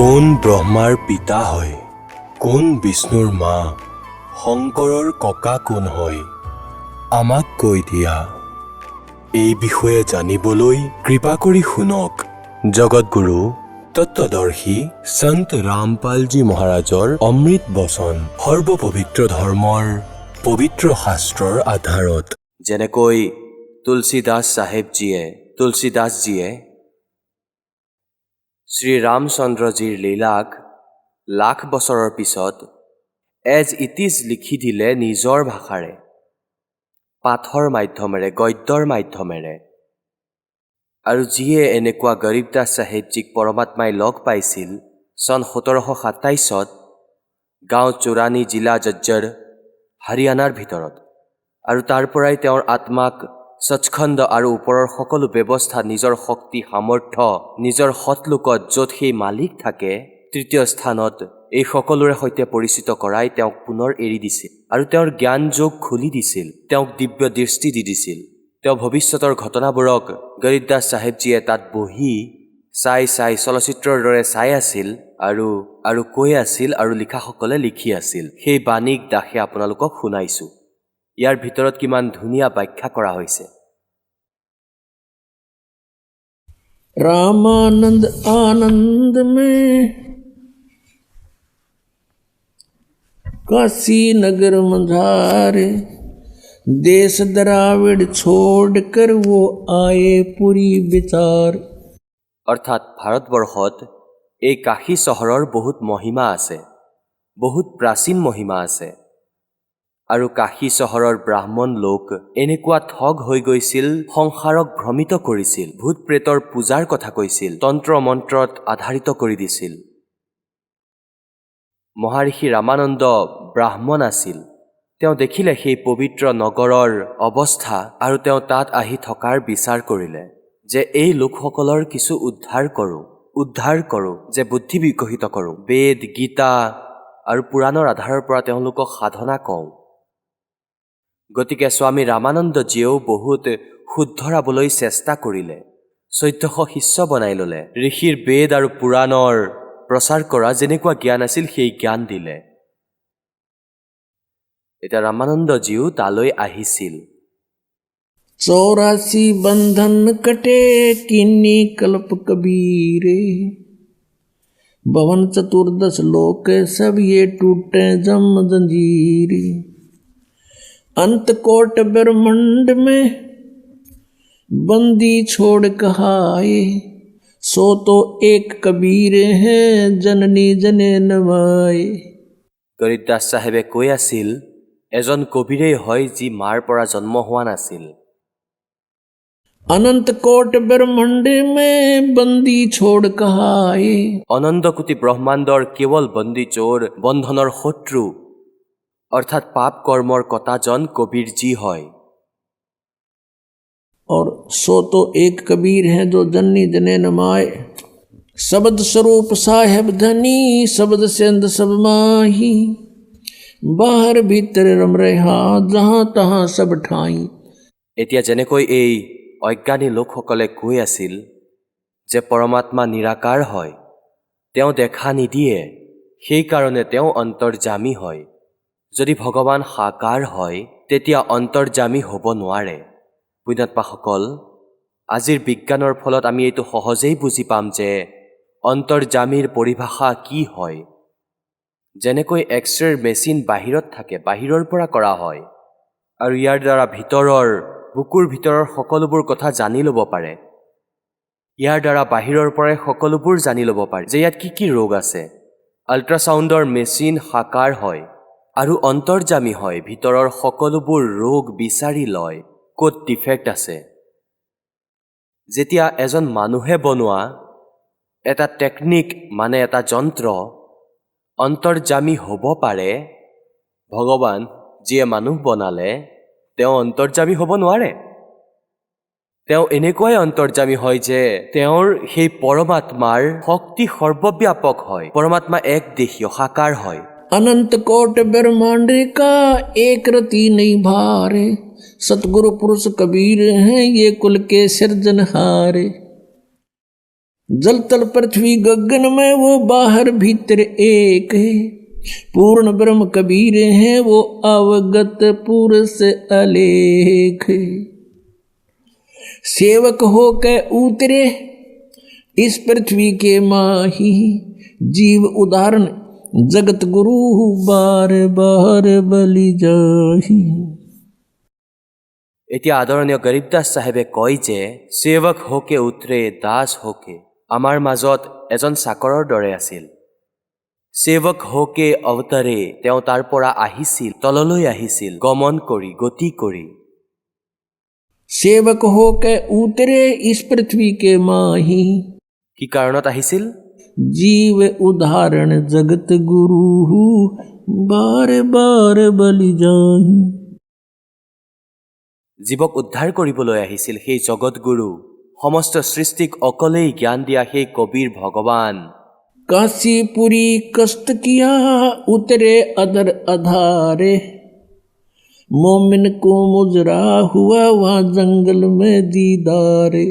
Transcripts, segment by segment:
কোন ব্ৰহ্মাৰ পিতা হয়, কোন বিষ্ণুৰ মা, শংকৰৰ ককা কোন হয়, আমাক কৈ দিয়া। এই বিষয়ে জানিবলৈ কৃপা কৰি শুনক জগতগুৰু তত্ত্বদৰ্শী সন্ত ৰামপালজী মহাৰাজৰ অমৃত বচন সৰ্বপবিত্ৰ ধৰ্মৰ পবিত্ৰ শাস্ত্ৰৰ আধাৰত। যেনেকৈ তুলসীদাসজীয়ে শ্ৰী ৰামচন্দ্ৰজীৰ লীলাক লাখ বছৰৰ পিছত এজ ইট ইজ লিখি দিলে নিজৰ ভাষাৰে, পাঠৰ মাধ্যমেৰে, গদ্যৰ মাধ্যমেৰে। আৰু যিয়ে এনেকুৱা গৰীবদাস চাহেবজীক পৰমাত্মাই লগ পাইছিল চন 1727 গাঁও চোৰাণী জিলা জজ্জৰ হাৰিয়ানাৰ ভিতৰত, আৰু তাৰ পৰাই তেওঁৰ আত্মাক সচখণ্ড আৰু ওপৰৰ সকলো ব্যৱস্থা নিজৰ শক্তি সামৰ্থ্য নিজৰ সৎলোকত য'ত সেই মালিক থাকে তৃতীয় স্থানত এই সকলোৰে সৈতে পৰিচিত কৰাই তেওঁক পুনৰ এৰি দিছিল আৰু তেওঁৰ জ্ঞান যোগ খুলি দিছিল, তেওঁক দিব্য দৃষ্টি দি দিছিল। তেওঁ ভৱিষ্যতৰ ঘটনাবোৰক গৰীবদাস চাহেবজীয়ে তাত বহি চাই চলচ্চিত্ৰৰ দৰে চাই আছিল আৰু কৈ আছিল আৰু লিখাসকলে লিখি আছিল। সেই বাণীক দাসে আপোনালোকক শুনাইছোঁ। ইয়াৰ ভিতৰত কিমান ধুনীয়া ব্যাখ্যা কৰা হৈছে। रामानंद आनंद में काशी नगर मझारे, देश द्राविड छोड़कर वो आए पुरी विचार। অৰ্থাৎ ভাৰতবৰ্ষত এই কাশী চহৰৰ বহুত মহিমা আছে, বহুত প্ৰাচীন মহিমা আছে। আৰু কাশী চহৰৰ ব্ৰাহ্মণ লোক এনেকুৱা ঠগ হৈ গৈছিল, সংসাৰক ভ্ৰমিত কৰিছিল, ভূত প্ৰেতৰ পূজাৰ কথা কৈছিল, তন্ত্ৰ মন্ত্ৰত আধাৰিত কৰি দিছিল। মহাৰিষি ৰামানন্দ ব্ৰাহ্মণ আছিল। তেওঁ দেখিলে সেই পবিত্ৰ নগৰৰ অৱস্থা আৰু তেওঁ তাত আহি থকাৰ বিচাৰ কৰিলে যে এই লোকসকলৰ কিছু উদ্ধাৰ কৰোঁ, যে বুদ্ধি বিকশিত কৰোঁ, বেদ গীতা আৰু পুৰাণৰ আধাৰৰ পৰা তেওঁলোকক সাধনা কওঁ। গতিকে স্বামী ৰামানন্দজীয়েও বহুত শুদ্ধৰাবলৈ চেষ্টা কৰিলে, 1400 শিষ্য বনাই ল'লে, ঋষিৰ বেদ আৰু পুৰাণৰ প্ৰচাৰ কৰা যেনেকুৱা জ্ঞান আছিল সেই জ্ঞান দিলে। এতিয়া ৰামানন্দজীও তালৈ আহিছিল। 84 बंधन कटे किन्नी कल्प कबीरे, भवन चतुर्दश लोक सब ये टूटे जम जंजीरे। अंत कोट ब्रह्मंड में बंदी छोड़ कहाए, सो तो एक कबीर है जननी जने नवाए। গৰীবদাস চাহেবে কৈ আছিল এজন কবিৰেই হয় যি মাৰ পৰা জন্ম হোৱা নাছিল। अनंत कोट ब्रह्मंड में बंदी छोड़ कहाए, অনন্ত কোটি ব্ৰহ্মাণ্ডৰ কেৱল বন্দী চোৰ, বন্ধনৰ শত্ৰু অৰ্থাৎ পাপ কৰ্মৰ কটাজন কবিৰজী হয়। और सो तो एक कबीर है जो जननी जने नमाए। शब्द स्वरूप साहेब धनी, शब्द सेंद सब माही, बाहर भीतर रम रहा जहाँ तहाँ सब ठाई। এতিয়া যেনেকৈ এই অজ্ঞানী লোকসকলে কৈ আছিল যে পৰমাত্মা নিৰাকাৰ হয়, তেওঁ দেখা নিদিয়ে, সেইকাৰণে তেওঁ অন্তৰ্যামী হয়। যদি ভগৱান সাকাৰ হয় তেতিয়া অন্তৰ্যামী হ'ব নোৱাৰে। পুণ্যাত্মাসকল, আজিৰ বিজ্ঞানৰ ফলত আমি এইটো সহজেই বুজি পাম যে অন্তৰ্যামীৰ পৰিভাষা কি হয়। যেনেকৈ এক্সৰেৰ মেচিন বাহিৰত থাকে, বাহিৰৰ পৰা কৰা হয়, আৰু ইয়াৰ দ্বাৰা বুকুৰ ভিতৰৰ সকলোবোৰ কথা জানি ল'ব পাৰে। ইয়াৰ দ্বাৰা বাহিৰৰ পৰাই সকলোবোৰ জানি ল'ব পাৰে যে ইয়াত কি ৰোগ আছে। আল্ট্ৰাছাউণ্ডৰ মেচিন সাকাৰ হয় আৰু অন্তৰ্যামী হয়, ভিতৰৰ সকলোবোৰ ৰোগ বিচাৰি লয়, ক'ত ডিফেক্ট আছে। যেতিয়া এজন মানুহে বনোৱা এটা টেকনিক মানে এটা যন্ত্ৰ অন্তৰ্যামী হ'ব পাৰে, ভগৱান যিয়ে মানুহ বনালে তেওঁ অন্তৰ্যামী হ'ব নোৱাৰে। তেওঁ এনেকুৱাই অন্তৰ্যামী হয় যে তেওঁৰ সেই পৰমাত্মাৰ শক্তি সৰ্বব্যাপক হয়, পৰমাত্মা এক দেশীয় সাকাৰ হয়। अनंत कोट ब्रह्मांड का एक रति नहीं भारे, सतगुरु पुरुष कबीर हैं ये कुल के सिरजनहारे। जल तल पृथ्वी गगन में वो बाहर भीतर एक है। पूर्ण ब्रह्म कबीर हैं वो अवगत पुरुष अलेख है। सेवक हो के उतरे इस पृथ्वी के माही, जीव उदाहरण जगत गुरु बार बार बलि जाही। এতিয়া আদৰণীয় গৰীবদাস চাহেবে কয় যে সেৱক হোকে উতৰে দাস হোকে আমাৰ মাজত এজন চাকৰৰ দৰে আছিল। সেৱক হোকে অৱতাৰে তেওঁ তাৰ পৰা আহিছিল, তললৈ আহিছিল, গমন কৰি গতি কৰি। सेवक हो के उतरे इस पृथ्वी के माही, কি কাৰণত আহিছিল? जीव उदाहरण जगत गुरु बार बार बलि जाही। জীৱক উদ্ধাৰ কৰিবলৈ আহিছিল সেই জগতগুৰু, সমস্ত সৃষ্টিক অকলেই জ্ঞান দিয়া সেই কবিৰ ভগৱান। काशीपुरी कष्ट किया उतरे अदर अधारे, मोमिन को मुजरा हुआ वहाँ जंगल में दीदारे।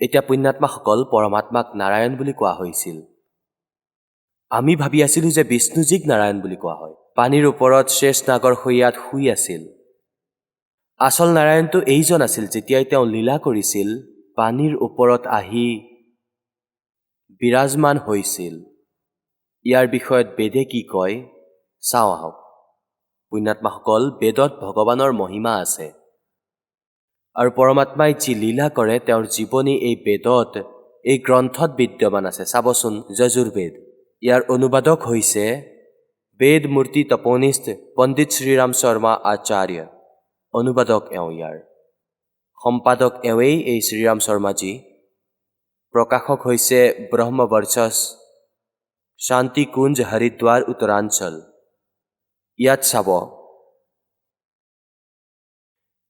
এতিয়া পুণ্যাত্মাসকল পৰমাত্মাক নাৰায়ণ বুলি কোৱা হৈছিল। আমি ভাবি আছিলোঁ যে বিষ্ণুজীক নাৰায়ণ বুলি কোৱা হয়। পানীৰ ওপৰত শেষ নাগৰ শৈয়াত শুই আছিল। আচল নাৰায়ণটো এইজন আছিল যেতিয়াই তেওঁ লীলা কৰিছিল, পানীৰ ওপৰত আহি বিৰাজমান হৈছিল। ইয়াৰ বিষয়ত বেদে কি কয় চাওঁ আহক। পুণ্যাত্মাসকল, বেদত ভগৱানৰ মহিমা আছে আৰু পৰমাত্মাই যি লীলা কৰে তেওঁৰ জীৱনী এই বেদত, এই গ্ৰন্থত বিদ্যমান আছে। চাবচোন, যজুৰ্বেদ। ইয়াৰ অনুবাদক হৈছে বেদ মূৰ্তি তপনিষ্ঠ পণ্ডিত শ্ৰীৰাম শৰ্মা আচাৰ্য। অনুবাদক এওঁ, ইয়াৰ সম্পাদক এওঁৱেই এই শ্ৰীৰাম শৰ্মাজী। প্ৰকাশক হৈছে ব্ৰহ্মবৰ্চস, শান্তিকুঞ্জ, হৰিদ্বাৰ, উত্তৰাঞ্চল। ইয়াত চাব,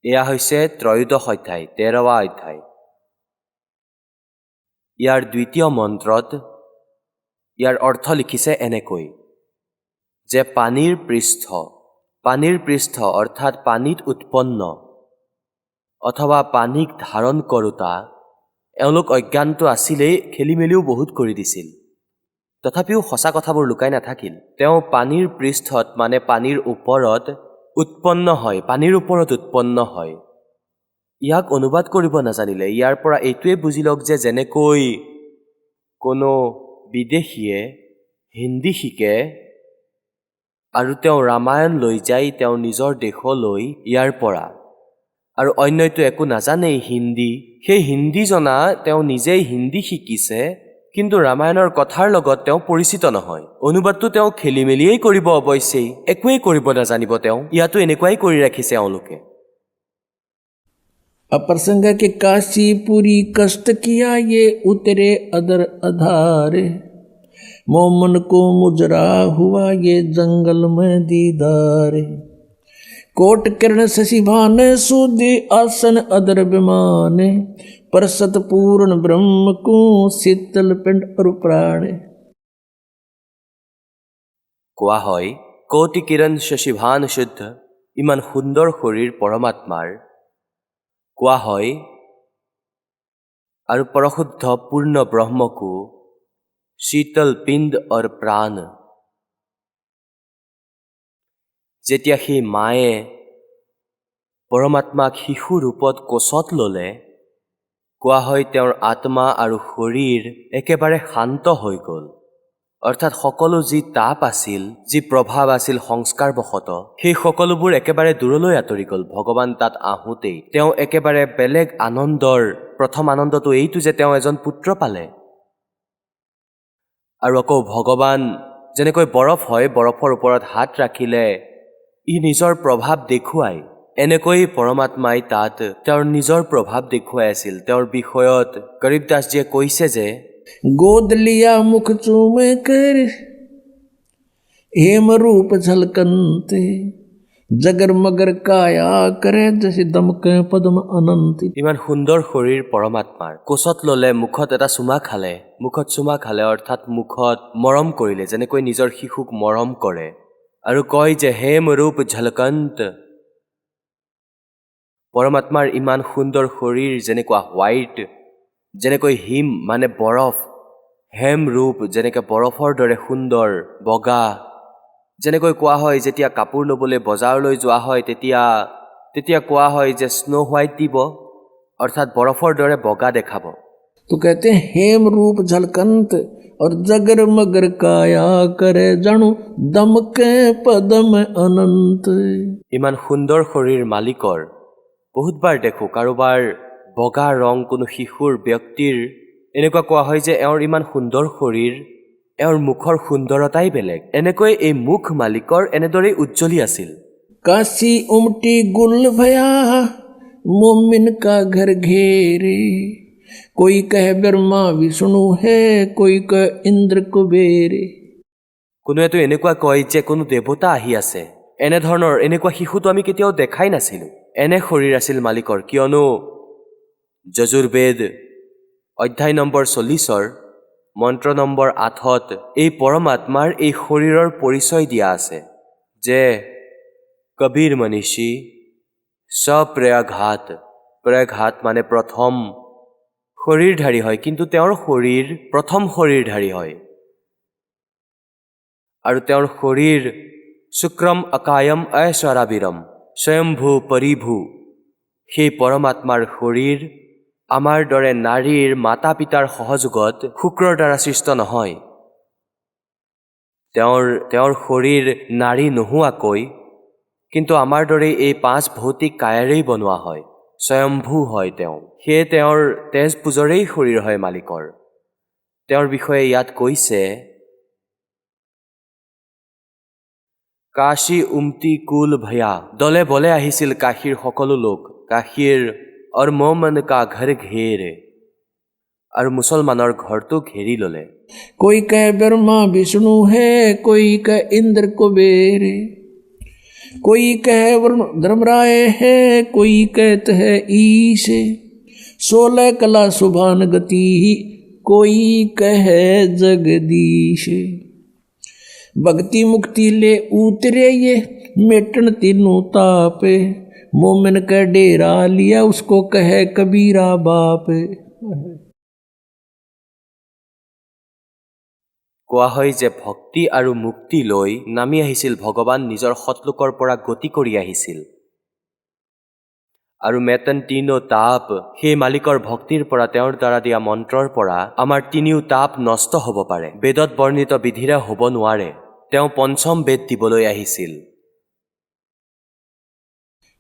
এয়া হৈছে ত্ৰয়োদশ অধ্যায়, 13ৱা অধ্যায়। ইয়াৰ দ্বিতীয় মন্ত্ৰত ইয়াৰ অৰ্থ লিখিছে এনেকৈ যে পানীৰ পৃষ্ঠ অৰ্থাৎ পানীত উৎপন্ন অথবা পানীক ধাৰণ কৰোঁতা, এওঁলোক অজ্ঞানটো আছিলেই, খেলি মেলিও বহুত কৰি দিছিল। তথাপিও সঁচা কথাবোৰ লুকাই নাথাকিল। তেওঁ পানীৰ পৃষ্ঠত মানে পানীৰ ওপৰত উৎপন্ন হয়, পানীৰ ওপৰত উৎপন্ন হয়। ইয়াক অনুবাদ কৰিব নাজানিলে ইয়াৰ পৰা এইটোৱে বুজি লওক যে যেনেকৈ কোনো বিদেশীয়ে হিন্দী শিকে আৰু তেওঁ ৰামায়ণ লৈ যায় তেওঁ নিজৰ দেশলৈ ইয়াৰ পৰা, আৰু অন্যটো একো নাজানেই হিন্দী, সেই হিন্দী জনা তেওঁ নিজেই হিন্দী শিকিছে, কিন্তু ৰামায়ণৰ কথাৰ লগত তেওঁ পৰিচিত নহয়। অনুবাদটো তেওঁ খেলি মেলিয়েই কৰিব, অৱশ্যেই একোৱেই কৰিব নাজানিব তেওঁ। ইয়াতো এনেকুৱাই কৰি ৰাখিছে এওঁলোকে। अप्रसंग के काशीपुरी कष्ट किया ये उतरे अदर अधारे, मोमन को मुजरा हुआ ये जंगल में दीदारे। कोट किरण शशिभान सूदे आसन अदर विमाने, परसत पूर्ण ब्रह्म को शीतल पिंड और प्राण। কোৱা হয় কোটি কিৰণ শশীভান শুদ্ধ, ইমান সুন্দৰ শৰীৰ পৰমাত্মাৰ। কোৱা হয় আৰু পৰশুদ্ধ পূৰ্ণ ব্ৰহ্মকো শীতল পিণ্ড অৰ প্ৰাণ। যেতিয়া সেই মায়ে পৰমাত্মাক শিশু ৰূপত কোচত ল'লে, কোৱা হয় তেওঁৰ আত্মা আৰু শৰীৰ একেবাৰে শান্ত হৈ গ'ল। অৰ্থাৎ সকলো যি তাপ আছিল, যি প্ৰভাৱ আছিল সংস্কাৰবশত, সেই সকলোবোৰ একেবাৰে দূৰলৈ আঁতৰি গ'ল। ভগৱান তাত আহোঁতেই তেওঁ একেবাৰে বেলেগ আনন্দৰ, প্ৰথম আনন্দটো এইটো যে তেওঁ এজন পুত্ৰ পালে। আৰু আকৌ ভগৱান যেনেকৈ বৰফ হয়, বৰফৰ ওপৰত হাত ৰাখিলে ই নিজৰ প্ৰভাৱ দেখুৱায়, এনেকৈ পৰমাত্মাই তাত তেওঁৰ নিজৰ প্ৰভাৱ দেখুৱাই আছিল। তেওঁৰ বিষয়ত গৰীবদাসজীয়ে কৈছে যে गोद लिया मुख चूमे कर हेम रूप झलकंते, जगर मगर काया करे जैसे दमके पद्म अनंत। ইমান সুন্দৰ শৰীৰ পৰমাত্মাৰ কোচত ল'লে, মুখত এটা চুমা খালে, মুখত চুমা খালে অৰ্থাৎ মুখত মৰম কৰিলে, যেনেকৈ নিজৰ শিশুক মৰম কৰে, আৰু কয় যে হেম ৰূপ ঝলকন্ত। পৰমাত্মাৰ ইমান সুন্দৰ শৰীৰ, যেনেকুৱা হোৱাইট যেনেকৈ হিম মানে বৰফ, হেম ৰূপ যেনেকৈ বৰফৰ দৰে সুন্দৰ বগা। যেনেকৈ কোৱা হয় যেতিয়া কাপোৰ ল'বলৈ বজাৰলৈ যোৱা হয় তেতিয়া কোৱা হয় যে স্নো হোৱাইট দিব, অৰ্থাৎ বৰফৰ দৰে বগা দেখাব। तो कहते हैं हेम रूप झलकंत और जगर मगर काया करे जाणु दमके पदम अनंत। ইমান সুন্দৰ শৰীৰ মালিকৰ বহুতবাৰ দেখোঁ কাৰোবাৰ বগা ৰং কোনো শিশুৰ ব্যক্তিৰ এনেকুৱা কোৱা হয় যে এওঁৰ ইমান সুন্দৰ শৰীৰ, এওঁৰ মুখৰ সুন্দৰতাই বেলেগ। এনেকৈ এই মুখ মালিকৰ এনেদৰেই উজ্জ্বলি আছিল। काशी उमटी गुल भया मोमिन का घर घेरे, कोई कह ब्रह्मा विष्णु है कोई कह इंद्र कुबेरे। কোনোৱেতো এনেকুৱা কয় যে কোনো দেৱতা আহি আছে। এনেকুৱা শিশুটো আমি কেতিয়াও দেখাই নাছিলোঁ। এনে শৰীৰ আছিল মালিকৰ, কিয়নো যজুৰ্বেদ অধ্যায় নম্বৰ 40 মন্ত্ৰ নম্বৰ 8 এই পৰমাত্মাৰ এই শৰীৰৰ পৰিচয় দিয়া আছে যে কবীৰ মনীষী স্বপ্ৰয়াঘাত, প্ৰয়াঘাত মানে প্ৰথম শৰীৰধাৰী হয়, কিন্তু তেওঁৰ শৰীৰ প্ৰথম শৰীৰধাৰী হয়। আৰু তেওঁৰ শৰীৰ শুক্ৰম অকায়ম ঐশ্বৰাবীৰম স্বয়ম্ভূ পৰিভূ। সেই পৰমাত্মাৰ শৰীৰ আমাৰ দৰে নাৰীৰ মাতা পিতাৰ সহযোগত শুক্ৰৰ দ্বাৰা সৃষ্ট নহয়। তেওঁৰ শৰীৰ নাৰী নোহোৱাকৈ কিন্তু আমাৰ দৰে এই 5 ভৌতিক কায়াৰেই বনোৱা হয়, স্বয়ম্ভূ হয় তেওঁ। সেয়ে তেওঁৰ তেজ পুজৰেই শৰীৰ হয় মালিকৰ। তেওঁৰ বিষয়ে ইয়াত কৈছে কাশী উমতি কুল ভয়া, দলে বলে আহিছিল কাশীৰ সকলো লোক, কাশীৰ অৰ মোমন কা ঘৰ ঘেৰে, আৰু মুছলমানৰ ঘৰটো ঘেৰি ল'লে। कोई कह ब्रह्मा विष्णु है कोई कह इंद्र कुबेरे, कोई कह धर्मराय है कोई कहत है ईशे, 16 कला सुभान गति कोई कह जगदीश। भक्ति मुक्ति ले उतरे ये मेटन तीनों तापे, मोमिन का डेरा लिया उसको कहे कबीरा बाप। কোৱা হয় যে ভক্তি আৰু মুক্তি লৈ নামি আহিছিল ভগৱান, নিজৰ সৎলোকৰ পৰা গতি কৰি আহিছিল। আৰু মেতন তিনো তাপ, সেই মালিকৰ ভক্তিৰ পৰা তেওঁৰ দ্বাৰা দিয়া মন্ত্ৰৰ পৰা আমাৰ তিনিও তাপ নষ্ট হ'ব পাৰে, বেদত বৰ্ণিত বিধিৰে হ'ব নোৱাৰে। তেওঁ পঞ্চম বেদ দিবলৈ আহিছিল।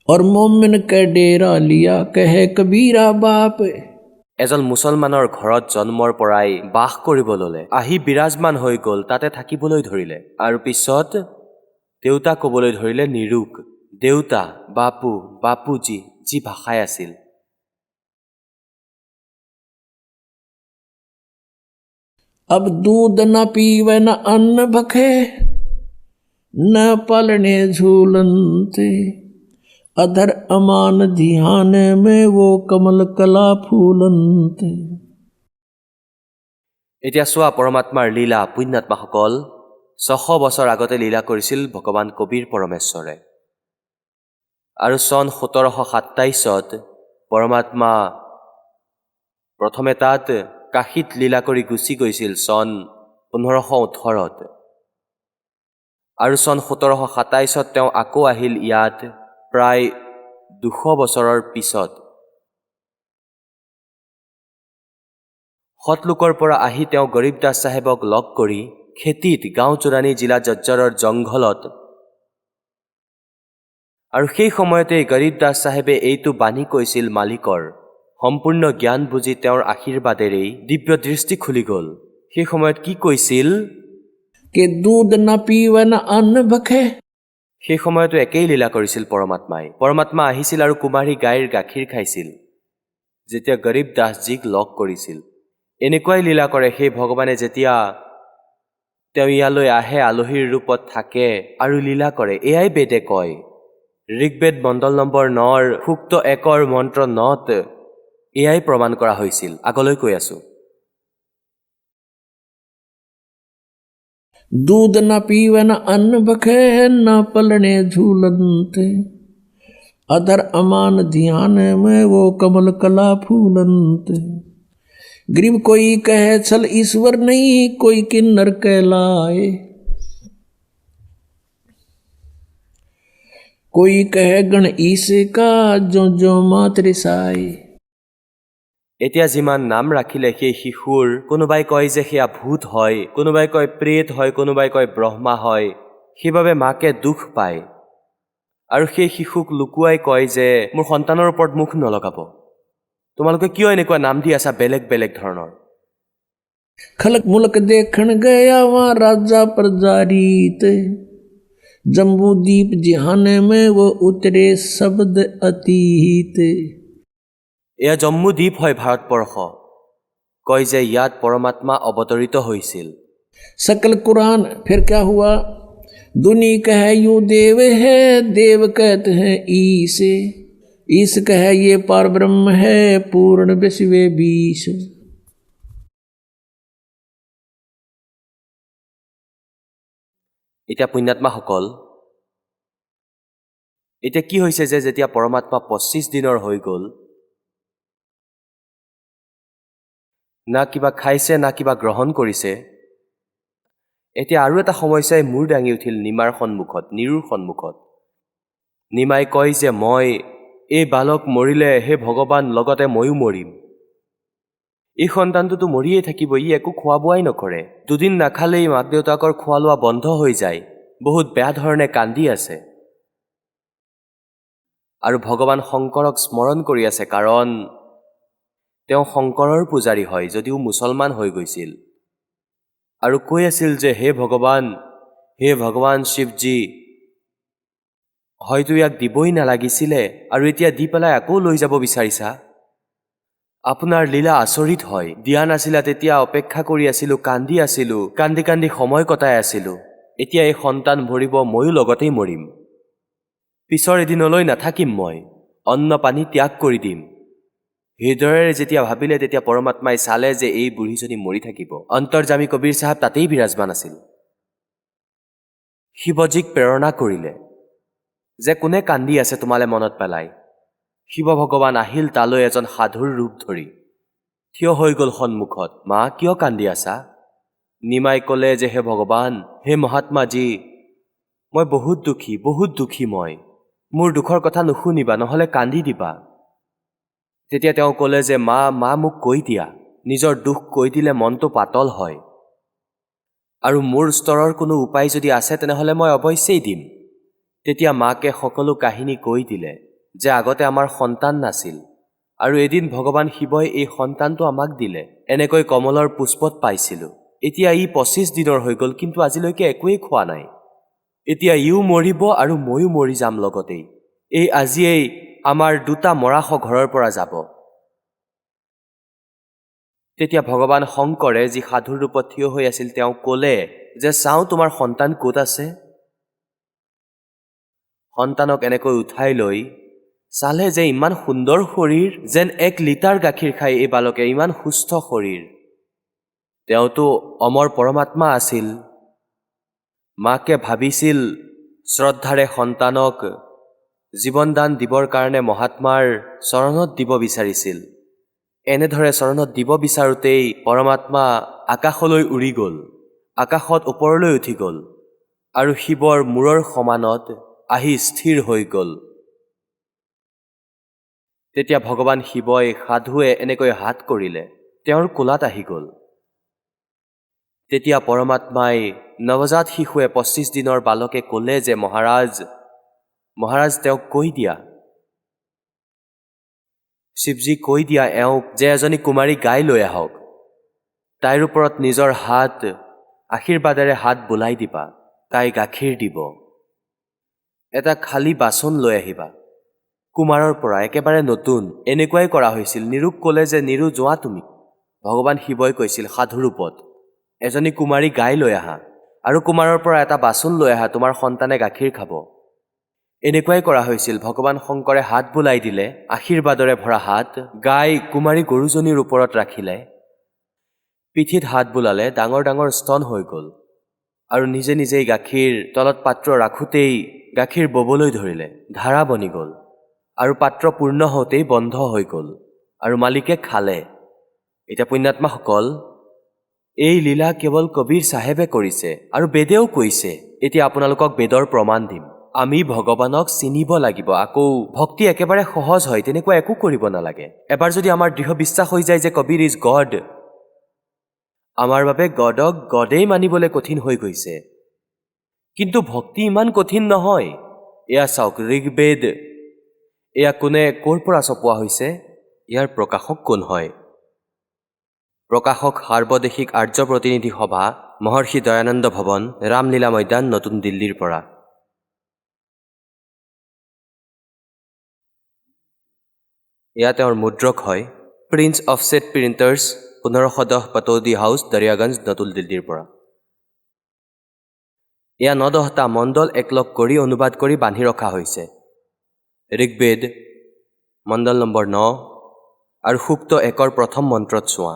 और मोमिन का डेरा लिया कहे कबीरा बाप। এজন মুছলমানৰ ঘৰত জন্মৰ পৰাই বাস কৰিব ল'লে, আহি বিৰাজমান হৈ গ'ল, তাতে থাকিবলৈ ধৰিলে। আৰু পিছত দেউতা ক'বলৈ ধৰিলে নিৰুক, দেউতা, বাপু, বাপুজী, যি ভাষাই আছিল। अब दूध न पीवे न अन्न भखे न पलने झूलनते, अधर अमान ध्यान में वो कमल कला फूलनते। এতিয়া চোৱা পৰমাত্মাৰ লীলা। পুণ্যাত্মাসকল, 600 বছৰ আগতে লীলা কৰিছিল ভগৱান কবীৰ পৰমেশ্বৰে। আৰু চন 1727 পৰমাত্মা প্ৰথমে তাত কাশীত লীলা কৰি গুচি গৈছিল চন 1518। আৰু চন 1727 তেওঁ আকৌ আহিল ইয়াত প্ৰায় 200 বছৰৰ পিছত। সৎলোকৰ পৰা আহি তেওঁ গৰীব দাস চাহেবক লগ কৰি খেতিত গাঁও চোৰাণী জিলা জজ্জৰৰ জংঘলত, আৰু সেই সময়তে গৰীব দাস চাহেবে এইটো বাণী কৈছিল মালিকৰ। সম্পূৰ্ণ জ্ঞান বুজি তেওঁৰ আশীৰ্বাদেৰেই দিব্য দৃষ্টি খুলি গ'ল। সেই সময়ত কি কৈছিল? कि दूध न पीवे न अन्न भखे। সেই সময়তো একেই লীলা কৰিছিল পৰমাত্মাই। পৰমাত্মা আহিছিল আৰু কুমাৰী গাইৰ গাখীৰ খাইছিল যেতিয়া গৰীব দাসজীক লগ কৰিছিল। এনেকুৱাই লীলা কৰে সেই ভগৱানে, যেতিয়া তেওঁ ইয়ালৈ আহে আলহীৰ ৰূপত থাকে আৰু লীলা কৰে। এয়াই বেদে কয়। ঋগ্বেদ মণ্ডল নম্বৰ 9 সূক্ত 1 মন্ত্ৰ 9ত এয়াই প্ৰমাণ কৰা হৈছিল। আগলৈ কৈ আছো। दूध न पीवे न अन्न भखे न पलने झूलनते, अधर अमान ध्यान में वो कमल कला फूलनते। गरीब कोई कहे छल ईश्वर नहीं, कोई किन्नर कहलाए, कोई कहे गण ईसे का, जो जो मात रिसाए। এতিয়া যিমান নাম ৰাখিলে সেই শিশুৰ কোনোবাই কয় যে সেয়া ভূত হয়, কোনোবাই কয় প্ৰেত হয়, কোনোবাই কয় ব্ৰহ্মা হয়। সেইবাবে মাকে দুখ পায় আৰু সেই শিশুক লুকুৱাই কয় যে মোৰ সন্তানৰ ওপৰত মুখ নলগাব, তোমালোকে কিয় এনেকুৱা নাম দি আছা বেলেগ বেলেগ ধৰণৰ। खलक मुलक देखण गया वहाँ राजा प्रजारीत, जम्बू दीप जिहाने में वो उतरे शब्द अतीत। এয়া জম্মুদ্বীপ হয় ভাৰতবৰ্ষ, কয় যে ইয়াত পৰমাত্মা অৱতৰিত হৈছিল। सकल कुरान फिर क्या हुआ, दुनी कहे यू देव है, देव कहते हैं ईसे, ईस कहे ये पार ब्रह्म है, पूर्ण विश्व बीस। এতিয়া পুণ্যাত্মাসকল, এতিয়া কি হৈছে যে যেতিয়া পৰমাত্মা 25 দিনৰ হৈ গ'ল, না কিবা খাইছে না কিবা গ্ৰহণ কৰিছে, এতিয়া আৰু এটা সমস্যাই মূৰ দাঙি উঠিল নিমাৰ সন্মুখত, নিৰুৰ সন্মুখত। নিমাই কয় যে মই এই বালক মৰিলে হে ভগৱান লগতে ময়ো মৰিম। এই সন্তানটোতো মৰিয়েই থাকিব, ই একো খোৱা বোৱাই নকৰে, দুদিন নাখালেই মাক দেউতাকৰ খোৱা লোৱা বন্ধ হৈ যায়, বহুত বেয়া ধৰণে কান্দি আছে আৰু ভগৱান শংকৰক স্মৰণ কৰি আছে, কাৰণ তেওঁ শংকৰৰ পূজাৰী হয় যদিও মুছলমান হৈ গৈছিল, আৰু কৈ আছিল যে হে ভগৱান শিৱজী, হয়তো ইয়াক দিবই নালাগিছিলে আৰু এতিয়া দি পেলাই আকৌ লৈ যাব বিচাৰিছা। আপোনাৰ লীলা আচৰিত হয়, দিয়া নাছিলা তেতিয়া অপেক্ষা কৰি আছিলোঁ, কান্দি আছিলোঁ, কান্দি কান্দি সময় কটাই আছিলোঁ, এতিয়া এই সন্তান মৰিব, ময়ো লগতেই মৰিম, পিছৰ এদিনলৈ নাথাকিম, মই অন্ন পানী ত্যাগ কৰি দিম। হৃদয়েৰে যেতিয়া ভাবিলে তেতিয়া পৰমাত্মাই চালে যে এই বুঢ়ীজনী মৰি থাকিব। অন্তৰ্যামী কবীৰ চাহাব তাতেই বিৰাজমান আছিল। শিৱজীক প্ৰেৰণা কৰিলে যে কোনে কান্দি আছে তোমালে মনত পেলাই। শিৱ ভগৱান আহিল তালৈ এজন সাধুৰ ৰূপ ধৰি, থিয় হৈ গ'ল সন্মুখত। মা কিয় কান্দি আছা? নিমাই ক'লে যে হে ভগৱান, হে মহাত্মাজী, মই বহুত দুখী মই, মোৰ দুখৰ কথা নুশুনিবা, নহ'লে কান্দি দিবা। তেতিয়া তেওঁ ক'লে যে মা মোক কৈ দিয়া, নিজৰ দুখ কৈ দিলে মনটো পাতল হয়, আৰু মোৰ স্তৰৰ কোনো উপায় যদি আছে তেনেহ'লে মই অৱশ্যেই দিম। তেতিয়া মাকে সকলো কাহিনী কৈ দিলে যে আগতে আমাৰ সন্তান নাছিল আৰু এদিন ভগৱান শিৱই এই সন্তানটো আমাক দিলে, এনেকৈ কমলৰ পুষ্পত পাইছিলোঁ। এতিয়া ই 25 দিনৰ হৈ গ'ল, কিন্তু আজিলৈকে একোৱেই খোৱা নাই। এতিয়া ইও মৰিব আৰু ময়ো মৰি যাম লগতেই। এই আজিয়েই আমাৰ দুটা মৰাশ ঘৰৰ পৰা যাব। তেতিয়া ভগৱান শংকৰে যি সাধুৰ ৰূপত থিয় হৈ আছিল তেওঁ ক'লে যে চাওঁ তোমাৰ সন্তান ক'ত আছে। সন্তানক এনেকৈ উঠাই লৈ চালে যে ইমান সুন্দৰ শৰীৰ, যেন 1 লিটাৰ গাখীৰ খাই এই বালকে, ইমান সুস্থ শৰীৰ। তেওঁতো অমৰ পৰমাত্মা আছিল। মাকে ভাবিছিল শ্ৰদ্ধাৰে সন্তানক জীৱনদান দিবৰ কাৰণে মহাত্মাৰ চৰণত দিব বিচাৰিছিল। এনেদৰে চৰণত দিব বিচাৰোঁতেই পৰমাত্মা আকাশলৈ উৰি গ'ল, আকাশত ওপৰলৈ উঠি গ'ল আৰু শিৱৰ মূৰৰ সমানত আহি স্থিৰ হৈ গ'ল। তেতিয়া ভগৱান শিৱই সাধুৱে এনেকৈ হাত কৰিলে, তেওঁৰ কোলাত আহি গ'ল। তেতিয়া পৰমাত্মাই নৱজাত শিশুৱে 25 দিনৰ বালকে ক'লে যে মহাৰাজ তেওঁক কৈ দিয়া, শিৱজী কৈ দিয়া এওঁক যে এজনী কুমাৰী গাই লৈ আহক, তাইৰ ওপৰত নিজৰ হাত আশীৰ্বাদেৰে হাত বোলাই দিবা, তাই গাখীৰ দিব। এটা খালী বাচন লৈ আহিবা কুমাৰৰ পৰা, একেবাৰে নতুন। এনেকুৱাই কৰা হৈছিল। নিৰুক ক'লে যে নিৰু যোৱা তুমি। ভগৱান শিৱই কৈছিল সাধুৰূপত, এজনী কুমাৰী গাই লৈ আহা আৰু কুমাৰৰ পৰা এটা বাচন লৈ আহা, তোমাৰ সন্তানে গাখীৰ খাব। এনেকুৱাই কৰা হৈছিল। ভগৱান শংকৰে হাত বোলাই দিলে, আশীৰ্বাদৰে ভৰা হাত গাই কুমাৰী গৰুজনীৰ ওপৰত ৰাখিলে, পিঠিত হাত বোলালে, ডাঙৰ ডাঙৰ স্তন হৈ গ'ল আৰু নিজে নিজেই গাখীৰ তলত পাত্ৰ ৰাখোঁতেই গাখীৰ ববলৈ ধৰিলে, ধাৰা বনি গ'ল আৰু পাত্ৰ পূৰ্ণ হওঁতেই বন্ধ হৈ গ'ল আৰু মালিকে খালে। এতিয়া পুণ্যাত্মাসকল, এই লীলা কেৱল কবীৰ চাহেবে কৰিছে আৰু বেদেও কৈছে। এতিয়া আপোনালোকক বেদৰ প্ৰমাণ দিম। আমি ভগৱানক চিনিব লাগিব। আকৌ ভক্তি একেবাৰে সহজ হয়, তেনেকুৱা একো কৰিব নালাগে। এবাৰ যদি আমাৰ দৃঢ় বিশ্বাস হৈ যায় যে কবীৰ ইজ গড, আমাৰ বাবে গডক গডেই মানিবলৈ কঠিন হৈ গৈছে। কিন্তু ভক্তি ইমান কঠিন নহয়। এয়া চাওক, ঋগ্বেদ এয়া কোনে ক'ৰ পৰা চপোৱা হৈছে? ইয়াৰ প্ৰকাশক কোন হয়? প্ৰকাশক সাৰ্বদেশিক আৰ্য প্ৰতিনিধি সভা, মহৰ্ষি দয়ানন্দ ভৱন, ৰামলীলা মৈদান, নতুন দিল্লীৰ পৰা। এয়া তেওঁৰ মুদ্ৰক হয়। Prince offset printers, 1510 পটৌদি house, Daryaganj, নতুন দিল্লীৰ পৰা। এয়া 9-10টা মণ্ডল একলগ কৰি অনুবাদ কৰি বান্ধি ৰখা হৈছে। ঋগ্বেদ মণ্ডল নম্বৰ 9 আৰু সূক্ত 1ৰ প্ৰথম মন্ত্ৰত চোৱা।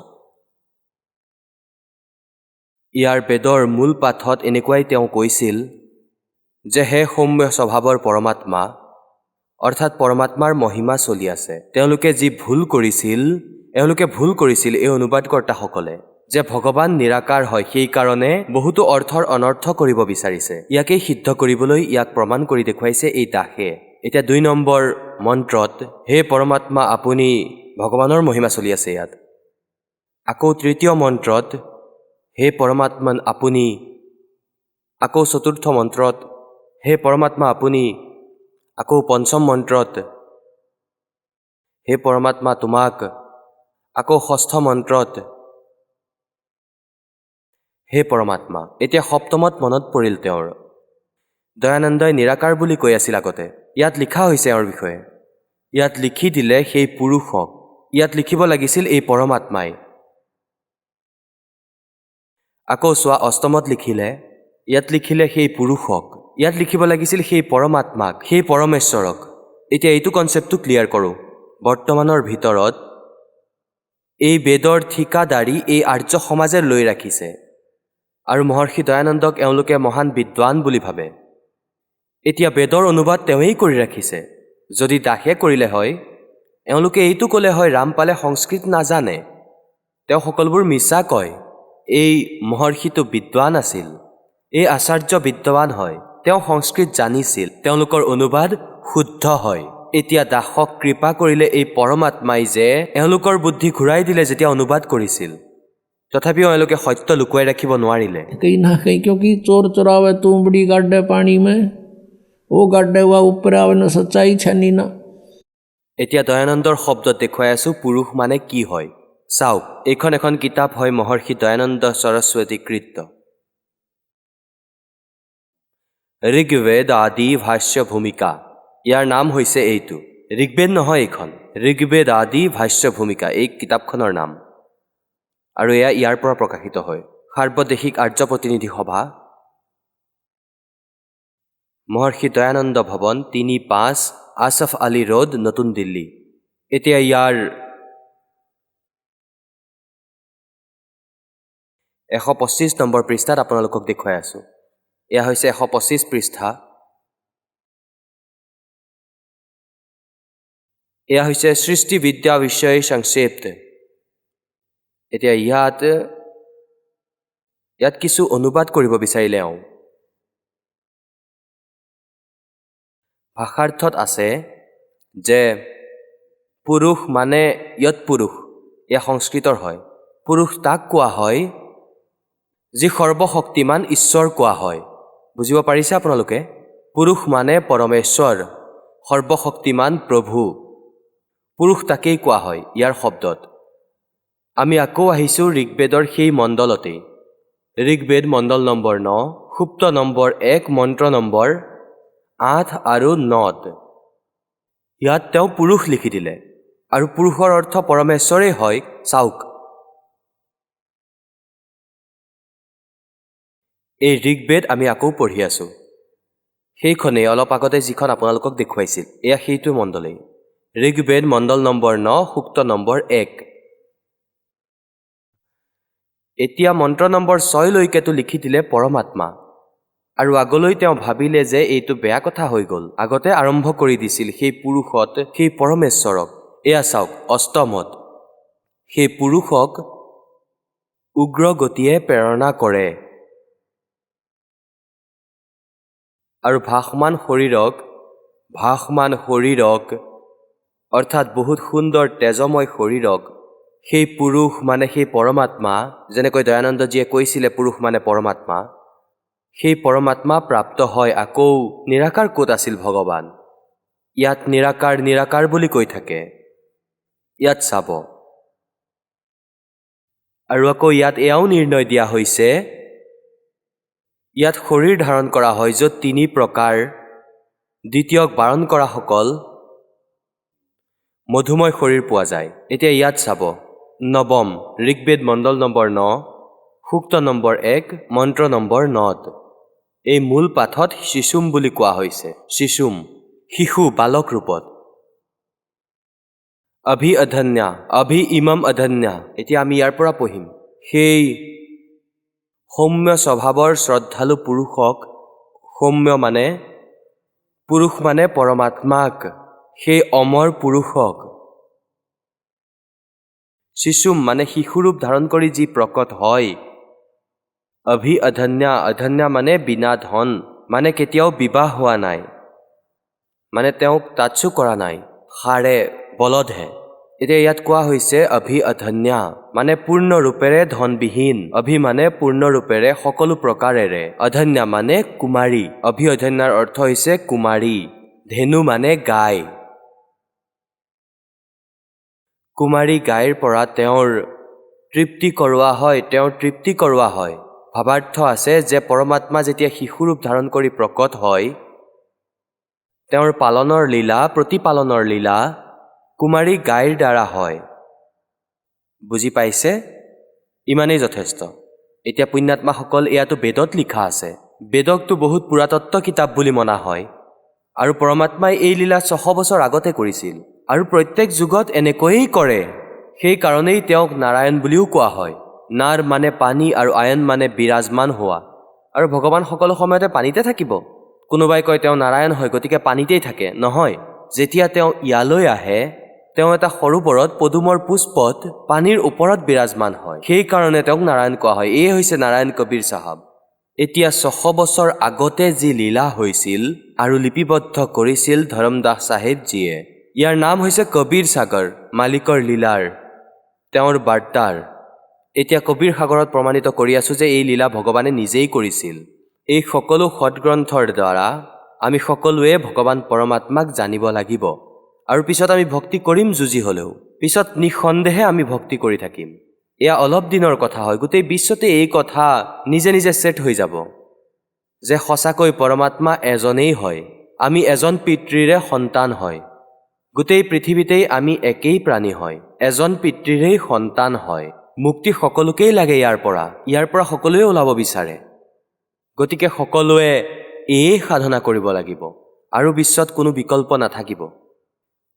ইয়াৰ বেদৰ মূল পাঠত এনেকুৱাই তেওঁ কৈছিল যে হে সৌম্য স্বভাৱৰ পৰমাত্মা, অৰ্থাৎ পৰমাত্মাৰ মহিমা চলি আছে। তেওঁলোকে যি ভুল কৰিছিল এই অনুবাদকৰ্তাসকলে, যে ভগৱান নিৰাকাৰ হয়, সেইকাৰণে বহুতো অৰ্থৰ অনৰ্থ কৰিব বিচাৰিছে। ইয়াকেই সিদ্ধ কৰিবলৈ ইয়াক প্ৰমাণ কৰি দেখুৱাইছে এই দাসে। এতিয়া 2 নম্বৰ মন্ত্ৰত হে পৰমাত্মা আপুনি, ভগৱানৰ মহিমা চলি আছে ইয়াত। আকৌ 3য় মন্ত্ৰত হে পৰমাত্মান আপুনি, আকৌ 4ৰ্থ মন্ত্ৰত হে পৰমাত্মা আপুনি, আকৌ 5ম মন্ত্ৰত হে পৰমাত্মা তোমাক, আকৌ 6ষ্ঠ মন্ত্ৰত হে পৰমাত্মা। এতিয়া 7মত মনত পৰিল তেওঁৰ। দয়ানন্দই নিৰাকাৰ বুলি কৈ আছিল আগতে। ইয়াত লিখা হৈছে এওঁৰ বিষয়ে। ইয়াত লিখি দিলে সেই পুৰুষক। ইয়াত লিখিব লাগিছিল এই পৰমাত্মাই। আকৌ চোৱা 8মত লিখিলে, ইয়াত লিখিলে সেই পুৰুষক। ইয়াত লিখিব লাগিছিল সেই পৰমাত্মাক, সেই পৰমেশ্বৰক। এতিয়া এইটো কনচেপ্টটো ক্লিয়াৰ কৰোঁ। বৰ্তমানৰ ভিতৰত এই বেদৰ ঠিকাদাৰী এই আৰ্য সমাজে লৈ ৰাখিছে আৰু মহৰ্ষি দয়ানন্দক এওঁলোকে মহান বিদ্বান বুলি ভাবে। এতিয়া বেদৰ অনুবাদ তেওঁৱেই কৰি ৰাখিছে। যদি দাসে কৰিলে হয়, এওঁলোকে এইটো ক'লে হয় ৰামপালে সংস্কৃত নাজানে। তেওঁ সকলোবোৰ মিছা কয়। এই মহৰ্ষিটো বিদ্বান আছিল, এই আচাৰ্য বিদ্বান হয়, তেওঁ সংস্কৃত জানিছিল, তেওঁলোকৰ অনুবাদ শুদ্ধ হয়। এতিয়া দাসক কৃপা কৰিলে এই পৰমাত্মাই যে এওঁলোকৰ বুদ্ধি ঘূৰাই দিলে যেতিয়া অনুবাদ কৰিছিল। তথাপিও এওঁলোকে সত্য লুকুৱাই ৰাখিব নোৱাৰিলে। कहीं ना कहीं, क्योंकि चोर चुरावे तुंबड़ी गाड्डे पानी में, वो गाड्डे हुआ ऊपर आवे ना, सच्चाई छनी ना। এতিয়া দয়ানন্দৰ শব্দত দেখুৱাই আছো পুৰুষ মানে কি হয়। চাওক, এইখন এখন কিতাপ হয় মহৰ্ষি দয়ানন্দ সৰস্বতী কৃত ঋগ্বেদ আদি ভাষ্য ভূমিকা। ইয়াৰ নাম হৈছে এইটো। ঋগ্বেদ নহয় এইখন, ঋগ্বেদ আদি ভাষ্য ভূমিকা এই কিতাপখনৰ নাম। আৰু এয়া ইয়াৰ পৰা প্ৰকাশিত হয়। সাৰ্বদেশিক আৰ্য প্ৰতিনিধি সভা, মহৰ্ষি দয়ানন্দ ভৱন, 3-5 আছফ আলী ৰোড, নতুন দিল্লী। এতিয়া ইয়াৰ 125 নম্বৰ পৃষ্ঠাত আপোনালোকক দেখুৱাই আছো। এয়া হৈছে 125 পৃষ্ঠা। এয়া হৈছে সৃষ্টি বিদ্যা বিষয় সংক্ষেপ্ত। এতিয়া ইয়াত কিছু অনুবাদ কৰিব বিচাৰিলে এওঁ। ভাষাৰ্থত আছে যে পুৰুষ মানে যত পুৰুষ, এয়া সংস্কৃতৰ হয়। পুৰুষ তাক কোৱা হয় যি সৰ্বশক্তিমান ঈশ্বৰ কোৱা হয়। বুজিব পাৰিছে আপোনালোকে? পুৰুষ মানে পৰমেশ্বৰ, সৰ্বশক্তিমান প্ৰভু। পুৰুষ তাকেই কোৱা হয় ইয়াৰ শব্দত। আমি আকৌ আহিছোঁ ঋগ্বেদৰ সেই মণ্ডলতেই। ঋগ্বেদ মণ্ডল নম্বৰ 9, সূক্ত নম্বৰ 1, মন্ত্ৰ নম্বৰ 8 আৰু 9। ইয়াত তেওঁ পুৰুষ লিখি দিলে আৰু পুৰুষৰ অৰ্থ পৰমেশ্বৰেই হয়। চাওক, এই ঋগ্বেদ আমি আকৌ পঢ়ি আছোঁ। সেইখনেই অলপ আগতে যিখন আপোনালোকক দেখুৱাইছিল, এয়া সেইটো মণ্ডলেই। ঋগ্বেদ মণ্ডল নম্বৰ 9, সূক্ত নম্বৰ 1। এতিয়া মন্ত্ৰ নম্বৰ 6 লৈকেতো লিখি দিলে পৰমাত্মা। আৰু আগলৈ তেওঁ ভাবিলে যে এইটো বেয়া কথা হৈ গ'ল। আগতে আৰম্ভ কৰি দিছিল সেই পুৰুষত, সেই পৰমেশ্বৰক। এয়া চাওক, অষ্টমত সেই পুৰুষক উগ্ৰ গতিয়ে প্ৰেৰণা কৰে আৰু ভাসমান শৰীৰক অৰ্থাৎ বহুত সুন্দৰ তেজময় শৰীৰক সেই পুৰুষ মানে সেই পৰমাত্মা, যেনেকৈ দয়ানন্দজীয়ে কৈছিলে পুৰুষ মানে পৰমাত্মা, সেই পৰমাত্মা প্ৰাপ্ত হয়। আকৌ নিৰাকাৰ ক'ত আছিল ভগৱান? ইয়াত নিৰাকাৰ নিৰাকাৰ বুলি কৈ থাকে। ইয়াত চাব, আৰু আকৌ ইয়াত এয়াও নিৰ্ণয় দিয়া হৈছে, ইয়াত শৰীৰ ধাৰণ কৰা হয় য'ত ৩ প্ৰকাৰ, দ্বিতীয়ক বাৰণ কৰা সকল মধুময় শৰীৰ পোৱা যায়। এতিয়া ইয়াত চাব, নৱম ঋগ্বেদ মণ্ডল নম্বৰ ৯, সূক্ত নম্বৰ ১, মন্ত্ৰ নম্বৰ ৯। এই মূল পাঠত শিশুম বুলি কোৱা হৈছে। শিশুম, শিশু, বালক ৰূপত। অভি অধন্যা, অভি ইমম অধন্যা। এতিয়া আমি ইয়াৰ পৰা পঢ়িম। সেই সৌম্য স্বভাৱৰ শ্ৰদ্ধালু পুৰুষক, সৌম্য মানে পুৰুষ মানে পৰমাত্মাক, সেই অমৰ পুৰুষক, শিশুম মানে শিশুৰূপ ধাৰণ কৰি যি প্ৰকট হয়। অভি অধন্যা, অধন্যা মানে বিনা ধন, মানে কেতিয়াও বিবাহ হোৱা নাই, মানে তেওঁক তাৎসু কৰা নাই, সাৰে বলদহে। এতিয়া ইয়াত কোৱা হৈছে অভি অধন্যা মানে পূৰ্ণৰূপেৰে ধনবিহীন, অভি মানে পূৰ্ণৰূপেৰে সকলো প্ৰকাৰেৰে, অধন্যা মানে কুমাৰী। অভি অধন্যাৰ অৰ্থ হৈছে কুমাৰী। ধেনু মানে গাই, কুমাৰী গাইৰ পৰা তেওঁৰ তৃপ্তি কৰোৱা হয়। ভাৱাৰ্থ আছে যে পৰমাত্মা যেতিয়া শিশুৰূপ ধাৰণ কৰি প্ৰকট হয়, তেওঁৰ প্ৰতিপালনৰ লীলা কুমাৰী গাইৰ দ্বাৰা হয়। বুজি পাইছে? ইমানেই যথেষ্ট। এতিয়া পুণ্যাত্মাসকল, এয়াতো বেদত লিখা আছে। বেদকতো বহুত পুৰাতত্ত্ব কিতাপ বুলি মনা হয়, আৰু পৰমাত্মাই এই লীলা ৬০০ বছৰ আগতে কৰিছিল, আৰু প্ৰত্যেক যুগত এনেকৈয়ে কৰে। সেইকাৰণেই তেওঁক নাৰায়ণ বুলিও কোৱা হয়। নাৰ মানে পানী আৰু আয়ন মানে বিৰাজমান হোৱা। আৰু ভগৱান সকলো সময়তে পানীতে থাকিব। কোনোবাই কয় তেওঁ নাৰায়ণ হয়, গতিকে পানীতেই থাকে। নহয়, যেতিয়া তেওঁ ইয়ালৈ আহে, তেওঁ এটা সৰোবৰত পদুমৰ পুষ্পত পানীৰ ওপৰত বিৰাজমান হয়। সেইকাৰণে তেওঁক নাৰায়ণ কোৱা হয়। এই হৈছে নাৰায়ণ কবীৰ চাহাব। এতিয়া ৬০০ বছৰ আগতে যি লীলা হৈছিল আৰু লিপিবদ্ধ কৰিছিল ধৰমদাস চাহেবজীয়ে, ইয়াৰ নাম হৈছে কবীৰ সাগৰ, মালিকৰ লীলাৰ, তেওঁৰ বাৰ্তাৰ। এতিয়া কবীৰ সাগৰত প্ৰমাণিত কৰি আছোঁ যে এই লীলা ভগৱানে নিজেই কৰিছিল। এই সকলো সৎগ্ৰন্থৰ দ্বাৰা আমি সকলোৱে ভগৱান পৰমাত্মাক জানিব লাগিব, আৰু পিছত আমি ভক্তি কৰিম যুঁজি হ'লেও। পিছত নিঃসন্দেহে আমি ভক্তি কৰি থাকিম। এয়া অলপ দিনৰ কথা হয়। গোটেই বিশ্বতে এই কথা নিজে নিজে ছেট হৈ যাব যে সঁচাকৈ পৰমাত্মা এজনেই হয়, আমি এজন পিতৃৰে সন্তান হয়। গোটেই পৃথিৱীতেই আমি একেই প্ৰাণী হয়, এজন পিতৃৰেই সন্তান হয়। মুক্তি সকলোকেই লাগে ইয়াৰ পৰা সকলোৱে ওলাব বিচাৰে। গতিকে সকলোৱে এই সাধনা কৰিব লাগিব, আৰু বিশ্বত কোনো বিকল্প নাথাকিব।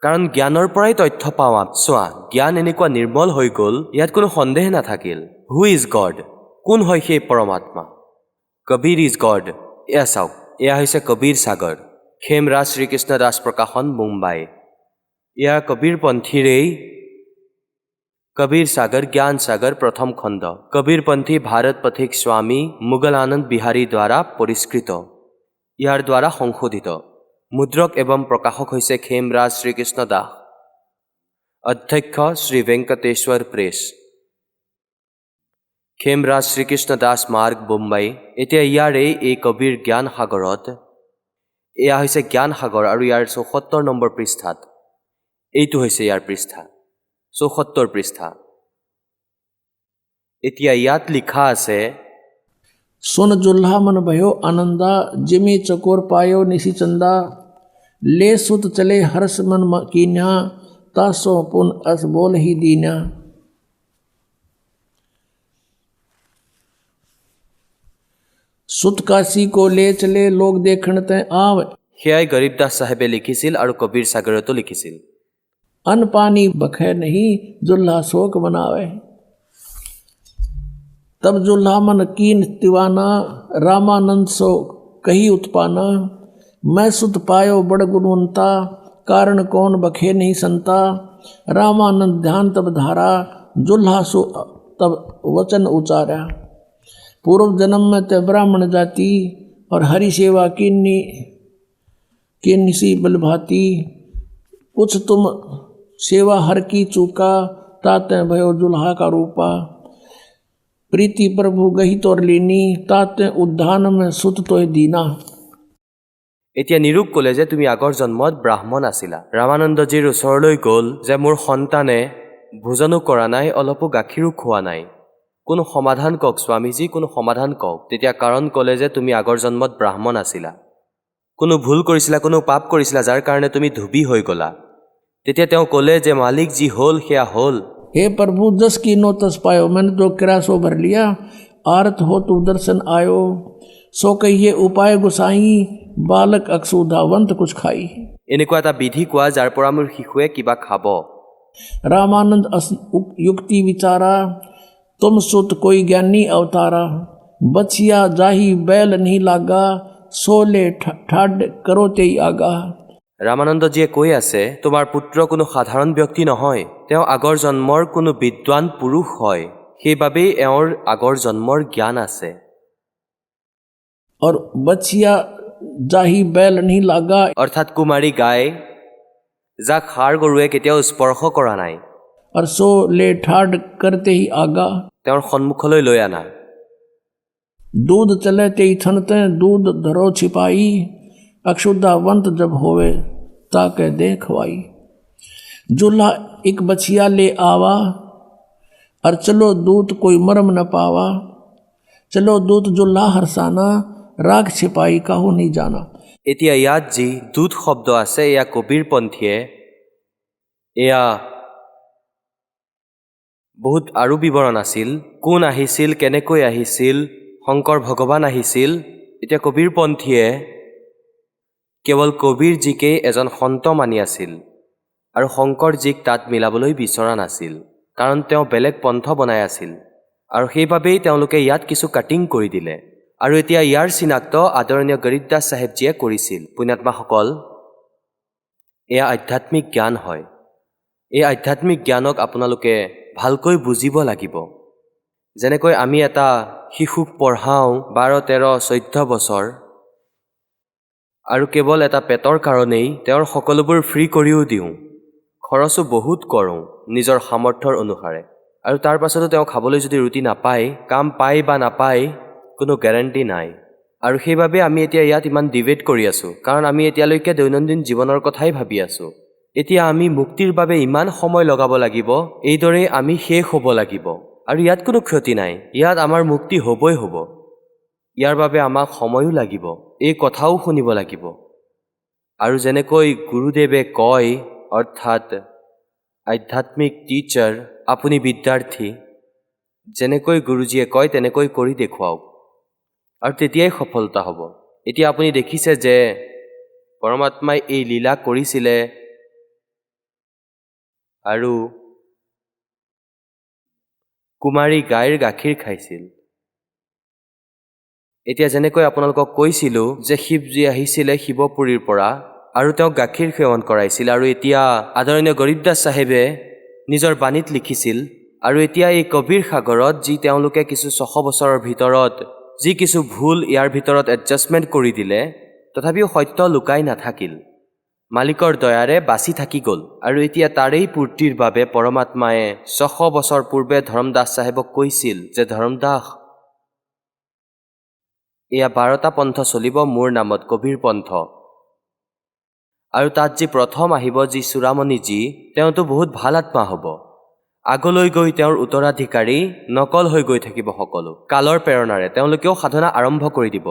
কাৰণ জ্ঞানৰ পৰাই তথ্য পাওঁ। চোৱা, জ্ঞান এনেকুৱা নিৰ্মল হৈ গ'ল, ইয়াত কোনো সন্দেহ নাথাকিল। Who is god? কোন হয় সেই পৰমাত্মা? Kabir is god. এয়া চাওক, এয়া হৈছে কবীৰ সাগৰ, খেমৰাজ শ্ৰীকৃষ্ণ দাস প্ৰকাশন, মুম্বাই। এয়া কবীৰপন্থীৰেই কবীৰ সাগৰ, জ্ঞান সাগৰ, প্ৰথম খণ্ড। কবীৰপন্থী ভাৰত পথিক স্বামী মোগল আনন্দ বিহাৰী দ্বাৰা পৰিষ্কৃত, ইয়াৰ দ্বাৰা সংশোধিত। মুদ্ৰক এবং প্ৰকাশক হৈছে খেমৰাজ শ্ৰীকৃষ্ণ দাস, অধ্যক্ষ শ্ৰী ভেংকটেশ্বৰ প্ৰেছ, খেমৰাজ শ্ৰীকৃষ্ণ দাস মাৰ্গ, মুম্বাই। এতিয়া ইয়াৰে এই কবীৰ জ্ঞান সাগৰত, এয়া হৈছে জ্ঞান সাগৰ, আৰু ইয়াৰ ৭৪ নম্বৰ পৃষ্ঠাত, এইটো হৈছে ইয়াৰ পৃষ্ঠা, ৭৪ পৃষ্ঠা। এতিয়া ইয়াত লিখা আছে, सुन जुल्हा मन भयो आनंदा, जिमी चकोर पायो निशी चंदा, ले सुत चले हर्ष मन कीन्या, तासो पुन अस बोल ही दीन्या। सुत काशी को ले चले लोग देखण ते आवे। সেয়াই গৰীবদাস চাহেবে লিখিছিল আৰু কবীৰ সাগৰতো লিখিছিল। अन्न पानी बखे नहीं, जुल्हा शोक बनावे। तब जुल्हा मन कीन तिवाना, रामानंद सो कही उत्पाना। मैं सुत पायो बड़ गुणवंता, कारण कौन बखे नहीं संता। रामानंद ध्यान तब धारा, जुल्हा सो तब वचन उचारा, पूर्व जन्म में ते ब्राह्मण जाति और हरि सेवा की निसी बलभाती, कुछ तुम सेवा हर की चूका, ताते भयो जुल्हा का रूपा, प्रीति प्रभु गही तोर लीनी, ताते उद्धान में सुत तोय दीना। এতিয়া নিৰুক ক'লে যে তুমি আগৰ জন্মত ব্ৰাহ্মণ আছিলা। ৰামানন্দজীৰ ওচৰলৈ গ'ল যে মোৰ সন্তানে ভোজনো কৰা নাই, অলপো গাখীৰো খোৱা নাই, কোনো সমাধান কওক স্বামীজী, কোনো সমাধান কওক। তেতিয়া কাৰণ ক'লে যে তুমি আগৰ জন্মত ব্ৰাহ্মণ আছিলা, কোনো ভুল কৰিছিলা, কোনো পাপ কৰিছিলা, যাৰ কাৰণে তুমি ধুবি হৈ গ'লা। তেতিয়া তেওঁ ক'লে যে মালিক যি হ'ল সেয়া হ'ল। हे प्रभु जस की नो तस पायो, मैंने तो किरासो भर लिया, आरत हो तू दर्शन आयो, सो कहिए उपाय गुसाई, बालक अक्षुधावंत कुछ खाई। এনেকুৱা এটা বিধি কোৱা যাৰ পৰা মোৰ শিশুৱে কিবা খাব। रामानंद युक्ति विचारा, तुम सुत कोई ज्ञानी अवतारा, बछिया जाही बैल नहीं लागा, सोले ठाड करो ते आगा। ৰামানন্দজীয়ে কৈ আছে তোমাৰ পুত্ৰ কোনো সাধাৰণ ব্যক্তি নহয়, তেওঁ আগৰ জন্মৰ কোনো বিদ্বান পুৰুষ হয়, সেইবাবেই এওঁৰ আগৰ জন্মৰ জ্ঞান আছে। और बछिया जाही बैल नहीं लागा, অৰ্থাৎ কুমাৰী গাই যাক ষাঁড় গৰুৱে কেতিয়াও স্পৰ্শ কৰা নাই, और सो ले ठाड करते ही आगा, তেওঁৰ সন্মুখলৈ লৈ আনা। दूध चले ते ही थनते, दूध धरो छिपाई, अक्षुधावंत जब होवे ताके देखवाई। जुल्हा एक बछिया ले आवा, और चलो दूत कोई मरम न पावा, चलो दूत जुल्हा हरसाना, राग छिपाई काहू नहीं जाना। এতিয়া ইয়াত যি দূত শব্দ আছে এয়া কবীৰপন্থীয়ে এয়া বহুত আৰু বিৱৰণ আছিল, কোন আহিছিল, কেনেকৈ আহিছিল, শংকৰ ভগৱান আহিছিল। এতিয়া কবীৰপন্থীয়ে কেৱল কবীৰজীকেই এজন সন্ত মানি আছিল আৰু শংকৰজীক তাত মিলাবলৈ বিচৰা নাছিল, কাৰণ তেওঁ বেলেগ পন্থ বনাই আছিল, আৰু সেইবাবেই তেওঁলোকে ইয়াত কিছু কাটিং কৰি দিলে। আৰু এতিয়া ইয়াৰ চিনাক্ত আদৰণীয় গৰীবদাস চাহেবজীয়ে কৰিছিল। পুণ্যাত্মাসকল, এয়া আধ্যাত্মিক জ্ঞান হয়। এই আধ্যাত্মিক জ্ঞানক আপোনালোকে ভালকৈ বুজিব লাগিব। যেনেকৈ আমি এটা শিশুক পঢ়াওঁ 12, 13, 14 বছৰ, আৰু কেৱল এটা পেটৰ কাৰণেই তেওঁৰ সকলোবোৰ ফ্ৰী কৰিও দিওঁ, খৰচো বহুত কৰোঁ নিজৰ সামৰ্থ্যৰ অনুসাৰে, আৰু তাৰ পাছতো তেওঁ খাবলৈ যদি ৰুটি নাপায়, কাম পায় বা নাপায় কোনো গেৰাণ্টি নাই। আৰু সেইবাবে আমি এতিয়া ইয়াত ইমান ডিবেট কৰি আছোঁ, কাৰণ আমি এতিয়ালৈকে দৈনন্দিন জীৱনৰ কথাই ভাবি আছোঁ। এতিয়া আমি মুক্তিৰ বাবে ইমান সময় লগাব লাগিব, এইদৰেই আমি শেষ হ'ব লাগিব, আৰু ইয়াত কোনো ক্ষতি নাই, ইয়াত আমাৰ মুক্তি হ'বই হ'ব। ইয়াৰ বাবে আমাক সময়ো লাগিব, এই কথাও শুনিব লাগিব। আৰু যেনেকৈ গুৰুদেৱে কয়, অৰ্থাৎ আধ্যাত্মিক টিচাৰ, আপুনি বিদ্যাৰ্থী, যেনেকৈ গুৰুজীয়ে কয় তেনেকৈ কৰি দেখুৱাওক, আৰু তেতিয়াই সফলতা হ'ব। এতিয়া আপুনি দেখিছে যে পৰমাত্মাই এই লীলা কৰিছিলে, আৰু কুমাৰী গাইৰ গাখীৰ খাইছিল। এতিয়া যেনেকৈ আপোনালোকক কৈছিলোঁ যে শিৱজী আহিছিলে শিৱপুৰীৰ পৰা আৰু তেওঁক গাখীৰ সেৱন কৰাইছিল, আৰু এতিয়া আদৰণীয় গৰীবদাস চাহেবে নিজৰ বাণীত লিখিছিল, আৰু এতিয়া এই কবিৰ সাগৰত যি তেওঁলোকে কিছু 600 বছৰৰ ভিতৰত যি কিছু ভুল ইয়াৰ ভিতৰত এডজাষ্টমেণ্ট কৰি দিলে, তথাপিও সত্য লুকাই নাথাকিল, মালিকৰ দয়াৰে বাচি থাকি গ'ল। আৰু এতিয়া তাৰেই পূৰ্তিৰ বাবে পৰমাত্মায়ে 600 বছৰ পূৰ্বে ধৰমদাস চাহেবক কৈছিল যে ধৰমদাস, এয়া 12টা পন্থ চলিব মোৰ নামত, কবিৰ পন্থ, আৰু তাত যি প্ৰথম আহিব যি চূড়ামণিজী, তেওঁতো বহুত ভাল আত্মা হ'ব, আগলৈ গৈ তেওঁৰ উত্তৰাধিকাৰী নকল হৈ গৈ থাকিব সকলো, কালৰ প্ৰেৰণাৰে তেওঁলোকেও সাধনা আৰম্ভ কৰি দিব।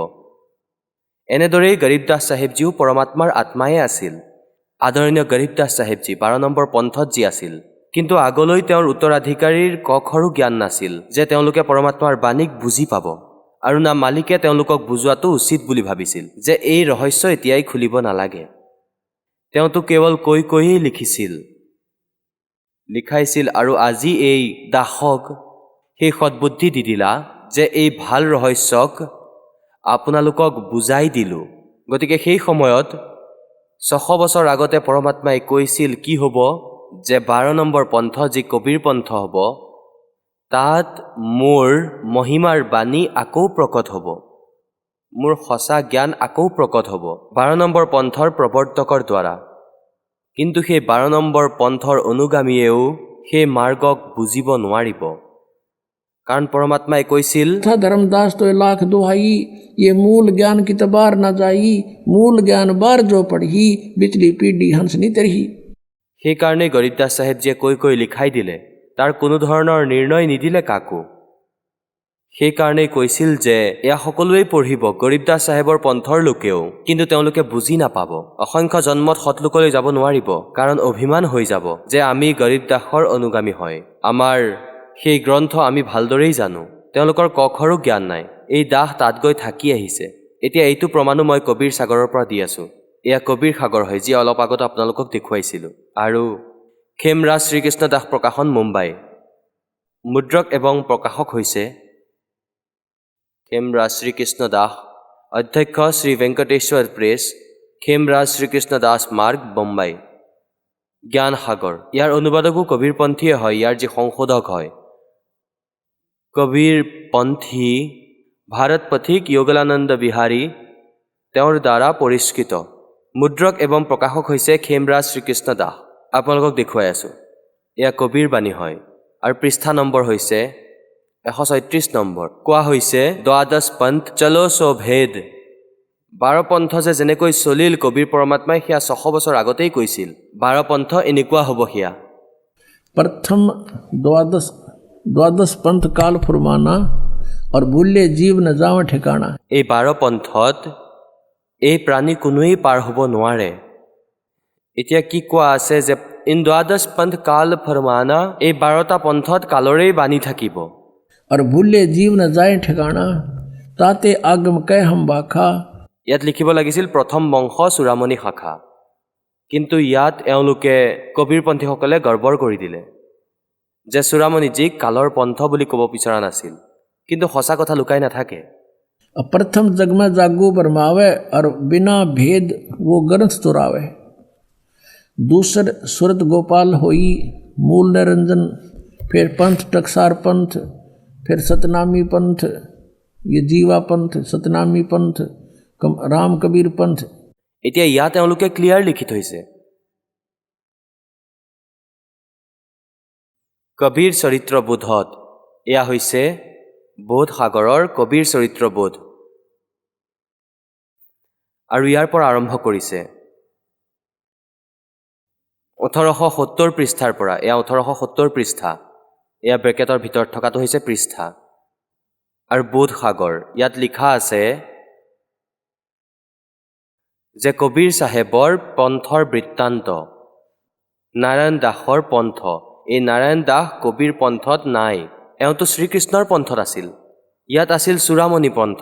এনেদৰেই গৰীবদাস চাহেবজীও পৰমাত্মাৰ আত্মাই আছিল। আদৰণীয় গৰীবদাস চাহেবজী 12 নম্বৰ পন্থত যি আছিল, কিন্তু আগলৈ তেওঁৰ উত্তৰাধিকাৰীৰ কখৰো জ্ঞান নাছিল যে তেওঁলোকে পৰমাত্মাৰ বাণীক বুজি পাব, আৰু না মালিকে তেওঁলোকক বুজোৱাটো উচিত বুলি ভাবিছিল যে এই ৰহস্য এতিয়াই খুলিব নালাগে। তেওঁতো কেৱল কৈ কৈয়ে লিখাইছিল, আৰু আজি এই দাসক সেই সৎবুদ্ধি দি দিলা যে এই ভাল ৰহস্যক আপোনালোকক বুজাই দিলোঁ। গতিকে সেই সময়ত 600 বছৰ আগতে পৰমাত্মাই কৈছিল কি হ'ব, যে 12 নম্বৰ পন্থ যি কবিৰ পন্থ হ'ব, তাত মোৰ মহিমাৰ বাণী আকৌ প্ৰকট হ'ব, মোৰ সঁচা জ্ঞান আকৌ প্ৰকট হ'ব 12 নম্বৰ পন্থৰ প্ৰৱৰ্তকৰ দ্বাৰা। কিন্তু সেই 12 নম্বৰ পন্থৰ অনুগামীয়েও সেই মাৰ্গক বুজিব নোৱাৰিব, কাৰণ পৰমাত্মাই কৈছিল था धर्मदास तो लाख दुहाई, ये मूल ज्ञान की तबार न जाई, मूल ज्ञान बार जो पढ़ी, बिचली पीढ़ी हंसनी तरही। সেইকাৰণে গৰীবদাস চাহেবজীয়ে কৈ লিখাই দিলে, তাৰ কোনো ধৰণৰ নিৰ্ণয় নিদিলে কাকো। সেইকাৰণেই কৈছিল যে এয়া সকলোৱেই পঢ়িব, গৰীবদাস চাহেবৰ পন্থৰ লোকেও, কিন্তু তেওঁলোকে বুজি নাপাব, অসংখ্য জন্মত সৎলোকলৈ যাব নোৱাৰিব, কাৰণ অভিমান হৈ যাব যে আমি গৰীবদাসৰ অনুগামী হয়, আমাৰ সেই গ্ৰন্থ আমি ভালদৰেই জানো, তেওঁলোকৰ কখৰো জ্ঞান নাই। এই দাস তাত গৈ থাকি আহিছে। এতিয়া এইটো প্ৰমাণো মই কবিৰ সাগৰৰ পৰা দি আছোঁ। এয়া কবিৰ সাগৰ হয়, যি অলপ আগত আপোনালোকক দেখুৱাইছিলোঁ। আৰু খেমৰাজ শ্ৰীকৃষ্ণ দাস প্ৰকাশন, মুম্বাই। মুদ্ৰক এবং প্ৰকাশক হৈছে খেমৰাজ শ্ৰীকৃষ্ণ দাস, অধ্যক্ষ শ্ৰী ভেংকটেশ্বৰ প্ৰেছ, খেমৰাজ শ্ৰীকৃষ্ণ দাস মাৰ্গ, বোম্বাই। জ্ঞান সাগৰ, ইয়াৰ অনুবাদকো কবিৰপন্থীয়ে হয়, ইয়াৰ যি সংশোধক হয় কবিৰপন্থী ভাৰত পথিক যোগলানন্দ বিহাৰী, তেওঁৰ দ্বাৰা পৰিষ্কৃত। মুদ্ৰক এবং প্ৰকাশক হৈছে খেমৰাজ শ্ৰীকৃষ্ণ দাস। আপোনালোকক দেখুৱাই আছোঁ, এয়া কবিৰ বাণী হয়, আৰু পৃষ্ঠা নম্বৰ হৈছে 136 নম্বৰ। কোৱা হৈছে দ্বাদশ পন্থ চলো সো ভেদ। 12 পন্থ যে যেনেকৈ চলিল কবিৰ পৰমাত্মাই সেয়া 600 বছৰ আগতেই কৈছিল, 12 পন্থ এনেকুৱা হ'ব সেয়া। प्रथम द्वादश पंथ काल फुरमाना और भूले जीव न जाव ठिकाना। এই 12 পন্থত এই প্ৰাণী কোনোৱেই পাৰ হ'ব নোৱাৰে। এতিয়া কি কোৱা আছে যে ইন দ্বাদশ পন্থ কাল ফৰমানা, এই 12টা পন্থত কালৰেই বাণী থাকিব। और भूले जीव न जाए ठिकाना, ताते आगम कह हम बाखा। ইয়াত লিখিব লাগিছিল প্ৰথম বংশ চূড়ামণি শাখা, কিন্তু ইয়াত এওঁলোকে কবিৰপন্থীসকলে গৰ্বৰ কৰি দিলে যে চূড়ামণিজীক কালৰ পন্থ বুলি ক'ব বিচৰা নাছিল, কিন্তু সঁচা কথা লুকাই নাথাকে। प्रथम जग में जागू बरमावे और बिना भेद वो ग्रंथ चुरावे। दूसर सुरत गोपाल होई मूल निरंजन, फिर पंथ टकसार पंथ, फिर सतनामी पंथ, ये जीवा पंथ, सतनामी पंथ, राम कबीर पंथ। এতিয়া ইয়াত তেওঁলোকে ক্লিয়াৰ লিখি থৈছে, কবিৰ চৰিত্ৰবোধত। এয়া হৈছে বোধ সাগৰৰ কবিৰ চৰিত্ৰবোধ, আৰু ইয়াৰ পৰা আৰম্ভ কৰিছে 1870 পৃষ্ঠাৰ পৰা। এয়া 1870 পৃষ্ঠা, এয়া ব্ৰেকেটৰ ভিতৰত থকাটো হৈছে পৃষ্ঠা। আৰু বোধ সাগৰ, ইয়াত লিখা আছে যে কবিৰ চাহেবৰ পন্থৰ বৃত্তান্ত, নাৰায়ণ দাসৰ পন্থ। এই নাৰায়ণ দাস কবিৰ পন্থত নাই, এওঁতো শ্ৰীকৃষ্ণৰ পন্থত আছিল। ইয়াত আছিল চূড়ামণি পন্থ,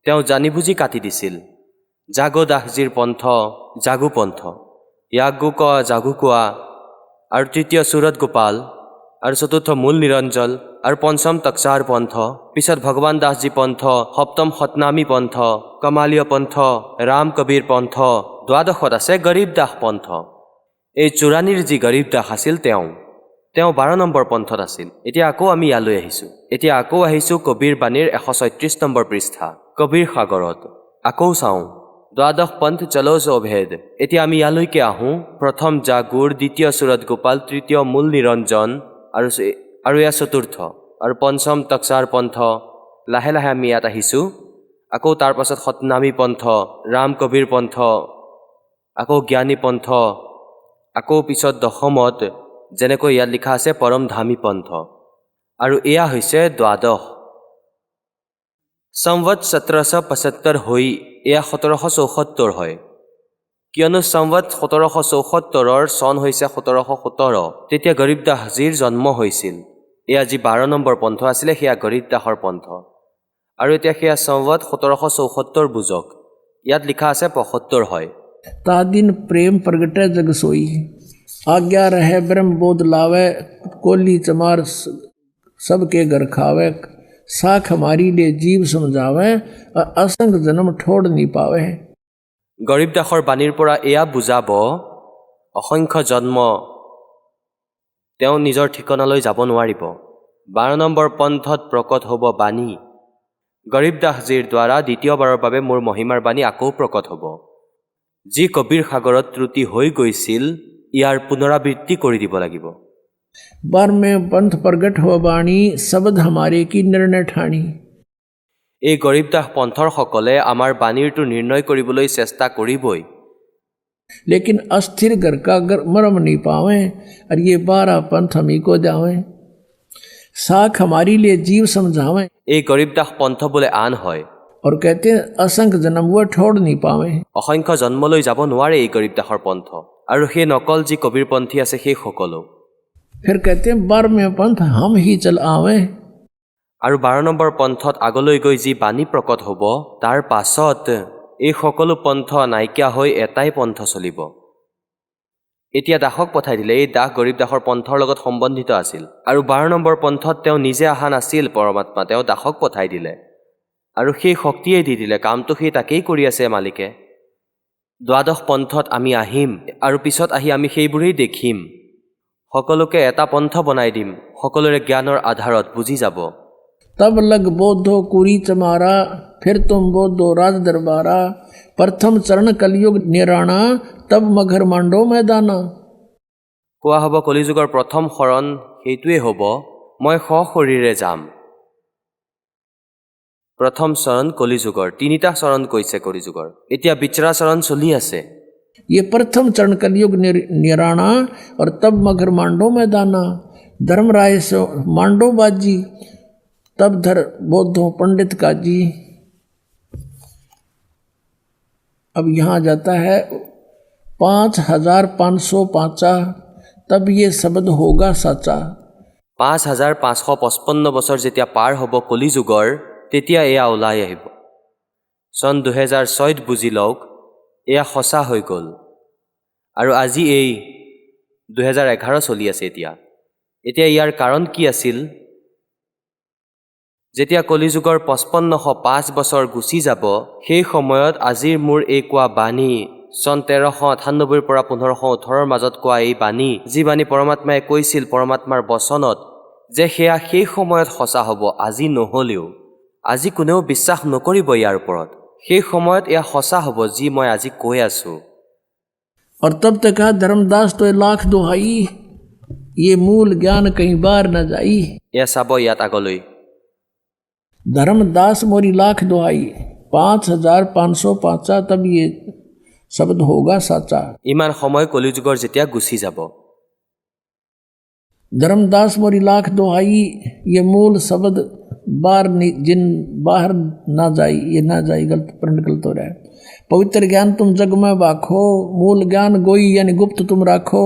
তেওঁ জানি বুজি কাটি দিছিল। জাগো দাসজীৰ পন্থ জাগু পন্থ, ইয়াগু ক জাগু কোৱা, আৰু তৃতীয় সুৰত গোপাল, আৰু চতুৰ্থ মূল নিৰঞ্জন, আৰু পঞ্চম তক্সাৰ পন্থ। পিছত ভগৱান দাসজী পন্থ, সপ্তম সতনামী পন্থ, কমালীয় পন্থ, ৰাম কবিৰ পন্থ, দ্বাদশত আছে গৰীব দাস পন্থ। এই চোৰাণীৰ যি গৰীব দাস আছিল তেওঁ 12 নম্বৰ পন্থত আছিল। এতিয়া আকৌ আমি ইয়ালৈ আহিছোঁ। এতিয়া আকৌ আহিছোঁ কবিৰ বাণীৰ 136 নম্বৰ পৃষ্ঠা, কবিৰ সাগৰত। আকৌ চাওঁ দ্বাদশ পন্থ চলো সো ভেদ। এতিয়া আমি ইয়ালৈকে আহোঁ, প্ৰথম জাগুৰ, দ্বিতীয় সুৰত গোপাল, তৃতীয় মূল নিৰঞ্জন, আৰু এয়া চতুৰ্থ, আৰু পঞ্চম তক্সাৰ পন্থ। লাহে লাহে আমি ইয়াত আহিছোঁ। আকৌ তাৰ পাছত সতনামী পন্থ, ৰাম কবিৰ পন্থ, আকৌ জ্ঞানী পন্থ, আকৌ পিছত দশমত যেনেকৈ ইয়াত লিখা আছে পৰম ধামী পন্থ, আৰু এয়া হৈছে দ্বাদশ। সম্বত 1775 হৈ এয়া 1774 হয়, কিয়নো সম্বত 1774ৰ চন হৈছে 1717। তেতিয়া গৰীব দাসজীৰ জন্ম হৈছিল। এয়া যি 12 নম্বৰ পন্থ আছিলে সেয়া গৰীব দাসৰ পন্থ, আৰু এতিয়া সেয়া সম্বত 1774 বুজক। ইয়াত লিখা আছে 75 হয়। ता दिन प्रेम प्रगटे जग सोई, आज्ञा रहे ब्रह्म बोध लावे, कोली चमार सबके घर खावे, साख हमारी ले जीव समझावे, असंग जन्म ठोड़ नहीं पावे। গৰীব দাসৰ বাণীৰ পৰা এয়া বুজাব, অসংখ্য জন্ম তেওঁ নিজৰ ঠিকনালৈ যাব নোৱাৰিব, 12 নম্বৰ পন্থত প্ৰকট হ'ব বাণী। গৰীব দাসজীৰ দ্বাৰা দ্বিতীয়বাৰৰ বাবে মোৰ মহিমাৰ বাণী আকৌ প্ৰকট হ'ব। যি কবিৰ সাগৰত ত্ৰুটি হৈ গৈছিল ইয়াৰ পুনৰাবৃত্তি কৰি দিব লাগিব। 12वें पंथ प्रगट हो वाणी शब्द हमारे की निर्णय ठाणी। এই গৰীব দাস পন্থৰ সকলে আমাৰ বাণীৰটো নিৰ্ণয় কৰিবলৈ চেষ্টা কৰিবই। लेकिन अस्थिर घर का मरम नहीं पावे और ये 12 पंथ हम ही को जावे। साख हमारी लिए जीव समझावे। এই গৰীব দাস পন্থ বোলে আন হয়। और कहते हैं असंख्य जन्म वो छोड़ नहीं पावे। অসংখ্য জন্মলৈ যাব নোৱাৰে এই গৰীব দাসৰ পন্থ। আৰু সেই নকল যি কবিৰ পন্থী আছে সেই সকলো। फिर कहते हैं 12वें पंथ हम ही चल आवे। আৰু 12 নম্বৰ পন্থত আগলৈ গৈ যি বাণী প্ৰকট হ'ব তাৰ পাছত এই সকলো পন্থ নাইকিয়া হৈ এটাই পন্থ চলিব। এতিয়া দাসক পঠাই দিলে। এই দাস গৰীব দাসৰ পন্থৰ লগত সম্বন্ধিত আছিল। আৰু 12 নম্বৰ পন্থত তেওঁ নিজে অহা নাছিল পৰমাত্মা, তেওঁ দাসক পঠাই দিলে। আৰু সেই শক্তিয়ে দি দিলে, কামটো সেই তাকেই কৰি আছে মালিকে। 12 পন্থত আমি আহিম আৰু পিছত আহি আমি সেইবোৰেই দেখিম। সকলোকে এটা পন্থ বনাই দিম, সকলোৰে জ্ঞানৰ আধাৰত বুজি যাব। तब लग बोधो कुरी चमारा फिर तुम बोधो राज दरबारा। प्रथम चरण कलयुग निराणा तब मगर मांडो मैदाना। কোৱা হ'ব কলিযুগৰ প্ৰথম শৰণ সেইটোৱে হ'ব, মই সশৰীৰে যাম। প্ৰথম চৰণ কলিযুগৰ, 3টা চৰণ কৈছে কলিযুগৰ। এতিয়া বিচৰা চৰণ চলি আছে। ये प्रथम चरण कलयुग निराणा और तब मगर मांडो मैदाना। धर्मराय से मांडो बाजी तब धर बोधो पंडित काजी। अब यहाँ जाता है 5505 तब ये शब्द होगा साचा। 5555 বছৰ যেতিয়া পাৰ হ'ব কলিযুগৰ তেতিয়া এয়া ওলাই আহিব। চন 2006 বুজি লওক, এয়া সঁচা হৈ গ'ল। আৰু আজি এই 2011 চলি আছে। এতিয়া ইয়াৰ কাৰণ কি আছিল? যেতিয়া কলিযুগৰ 5505 বছৰ গুচি যাব সেই সময়ত আজিৰ মোৰ এই কোৱা বাণী, চন 1398 পৰা 1518 মাজত কোৱা এই বাণী, যি বাণী পৰমাত্মাই কৈছিল পৰমাত্মাৰ বচনত যে সেয়া সেই সময়ত সঁচা হ'ব, আজি নহ'লেও। আজি কোনেও বিশ্বাস নকৰিব ইয়াৰ ওপৰত। সেই সময়ত এয়া সঁচা হ'ব যি মই আজি কৈ আছো। और तब तक कहा धर्मदास तो लाख दुहाई ये मूल ज्ञान कहीं बार न जाई। এয়া চাব ইয়াত আগলৈ। धर्मदास मोरी लाख दुहाई 5505 तब ये शब्द होगा साचा। ইমান সময় কলিযুগৰ যেতিয়া গুচি যাব। धर्मदास मोरी लाख दुहाई ये मूल शब्द बार जिन बाहर ना जाई, ये ना जाई गलत प्रिंट गलत हो रहा है। पवित्र ज्ञान तुम जग में बाखो, मूल ज्ञान गोई यानी गुप्त तुम राखो।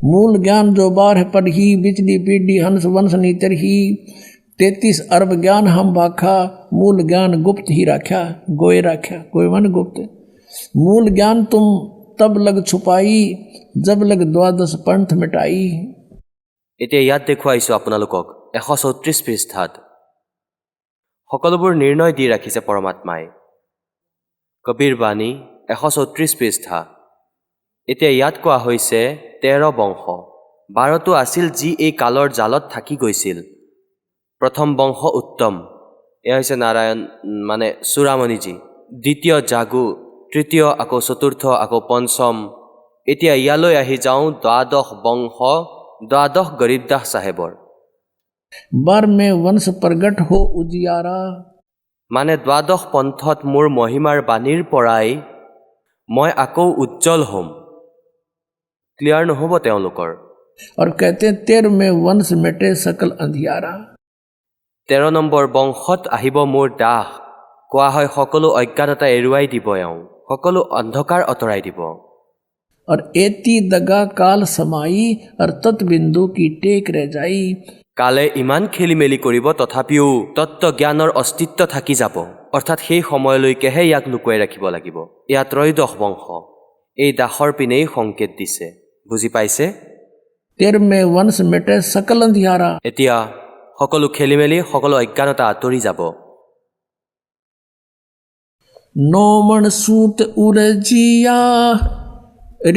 मूल ज्ञान जो बार है पढ़ी, बिजली पीढ़ी हंस वंश नीतर ही। 33 अरब ज्ञान हम बाखा, मूल ज्ञान गुप्त ही राख्या। गोए राख्या, गोए मन गुप्त। मूल ज्ञान तुम तब लग छुपाई, जब लग 12 पंथ मिटाई। এতিয়া ইয়াত দেখুৱাইছোঁ আপোনালোকক 134 পৃষ্ঠাত সকলোবোৰ নিৰ্ণয় দি ৰাখিছে পৰমাত্মাই। কবিৰ বাণী 134 পৃষ্ঠা। এতিয়া ইয়াত কোৱা হৈছে 13 বংশ। 12টো আছিল যি এই কালৰ জালত থাকি গৈছিল। প্ৰথম বংশ উত্তম, এয়া হৈছে নাৰায়ণ মানে চূড়ামণিজী। দ্বিতীয় জাগু, তৃতীয় আকৌ চতুৰ্থ আকৌ পঞ্চম। এতিয়া ইয়ালৈ আহি যাওঁ 12 বংশ, 12 গৰীব দাস চাহেবৰ। 12वें वंश प्रगट हो उजियारा। মানে 12 পন্থত মোৰ মহিমাৰ বাণীৰ পৰাই মই আকৌ উজ্জ্বল হ'ম। ক্লিয়াৰ নহ'ব তেওঁলোকৰ। और कहते हैं 13वें वंश मिटे सकल अंधियारा। 13 নম্বৰ বংশত আহিব মোৰ দাস। কোৱা হয় সকলো অজ্ঞানতা এৰুৱাই দিব, এওঁ সকলো অন্ধকাৰ আঁতৰাই দিব। और एती दगा काल समाई और तत्बिंदु की टेक रह जाई। কালে ইমান খেলি মেলি কৰিব তথাপিও তত্ত্ব জ্ঞানৰ অস্তিত্ব থাকি যাব, অৰ্থাৎ সেই সময়লৈকেহে ইয়াক লুকুৱাই ৰাখিব লাগিব। এয়া 13 বংশ। এই দাসৰ পিনেই সংকেত দিছে, বুজি পাইছে? 13वें वंश मिटे सकल अंधियारा। এতিয়া সকলো খেলি মেলি সকলো অজ্ঞানতা আঁতৰি যাব। 9 मन सूत उरजिया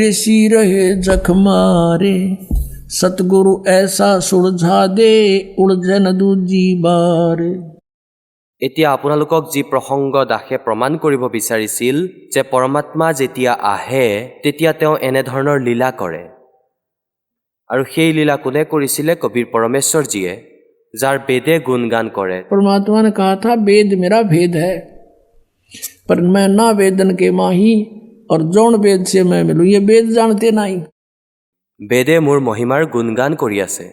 ऋषि रहे जख मारे। सतगुरु ऐसा सुलझा दे उलझे न दूजी बार। এতিয়া আপোনালোকক যি প্ৰসংগ দাসে প্ৰমাণ কৰিব বিচাৰিছিল যে পৰমাত্মা যেতিয়া আহে তেতিয়া তেওঁ এনেধৰণৰ লীলা কৰে। আৰু সেই লীলা কোনে কৰিছিলে? কবিৰ পৰমেশ্বৰজীয়ে, যাৰ বেদে গুণগান কৰে। परमात्मा ने कहा था वेद मेरा भेद है, पर मैं ना वेदन के माही और जौन वेद से मैं मिलूं, ये वेद जानते नहीं। বেদে মোৰ মহিমাৰ গুণগান কৰি আছে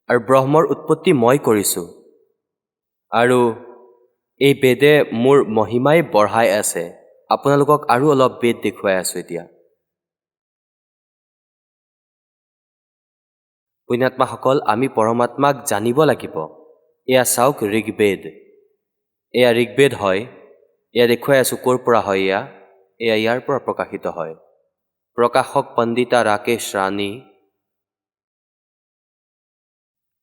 আৰু ব্ৰহ্মৰ উৎপত্তি মই কৰিছোঁ, আৰু এই বেদে মোৰ মহিমাই বঢ়াই আছে। আপোনালোকক আৰু অলপ বেদ দেখুৱাই আছোঁ এতিয়া। পুণ্যাত্মাসকল, আমি পৰমাত্মাক জানিব লাগিব। এয়া চাওক ঋগ্বেদ, এয়া ঋগ্বেদ হয়। এয়া দেখুৱাই আছোঁ ক'ৰ পৰা হয়। এয়া ইয়াৰ পৰা প্ৰকাশিত হয়। প্ৰকাশক পণ্ডিতা ৰাকেশ ৰাণী,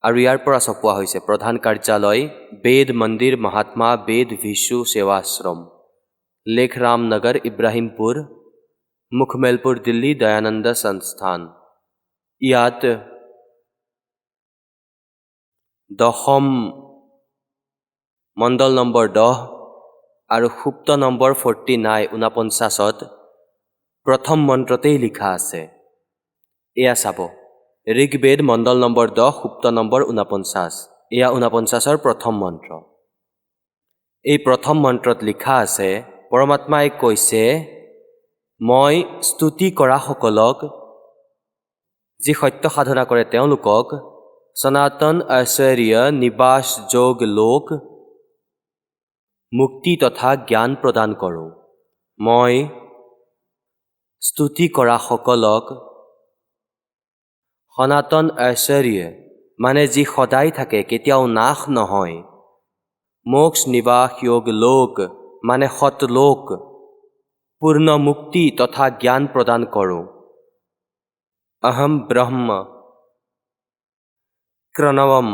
আৰু ইয়াৰ পৰা ছপোৱা হৈছে। প্ৰধান কাৰ্যালয় বেদ মন্দিৰ মহাত্মা বেদ ভিষু সেৱাশ্ৰম, লেখ ৰামনগৰ ইব্ৰাহিমপুৰ, মুখমেলপুৰ দিল্লী, দয়ানন্দ সংস্থান। ইয়াত 10ম মণ্ডল নম্বৰ 10 আৰু সুপ্ত নম্বৰ 49 প্ৰথম মন্ত্ৰতেই লিখা আছে। এয়া চাব, ঋগ্বেদ মণ্ডল নম্বৰ 10 সুপ্ত নম্বৰ 49। এয়া 49ৰ প্ৰথম মন্ত্ৰ। এই প্ৰথম মন্ত্ৰত লিখা আছে, পৰমাত্মাই কৈছে, মই স্তুতি কৰাসকলক, যি সত্য সাধনা কৰে তেওঁলোকক সনাতন ঐশ্বৰ্য নিবাস যোগ লোক মুক্তি তথা জ্ঞান প্ৰদান কৰোঁ। মই স্তুতি কৰাসকলক সনাতন ঐশ্বৰ্য মানে যি সদায় থাকে, কেতিয়াও নাশ নহয়, মোক্ষ নিবাস যোগ লোক মানে সতলোক, পূৰ্ণ মুক্তি তথা জ্ঞান প্ৰদান কৰোঁ। অহম ব্ৰহ্ম প্ৰণৱম,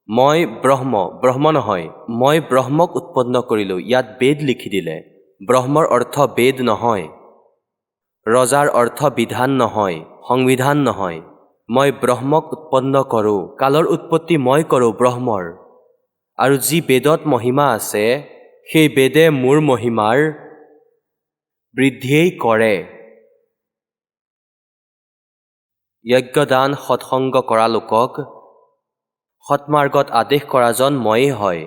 মই ব্ৰহ্ম নহয়, মই ব্ৰহ্মক উৎপন্ন কৰিলোঁ। ইয়াত বেদ লিখি দিলে। ব্ৰহ্মৰ অৰ্থ বেদ নহয়, ৰজাৰ অৰ্থ বিধান নহয়, সংবিধান নহয়। মই ব্ৰহ্মক উৎপন্ন কৰোঁ, কালৰ উৎপত্তি মই কৰোঁ ব্ৰহ্মৰ। আৰু যি বেদত মহিমা আছে, সেই বেদে মোৰ মহিমাৰ বৃদ্ধিয়েই কৰে। যজ্ঞদান সৎসংগ কৰা লোকক সৎমাৰ্গত আদেশ কৰাজন ময়েই হয়।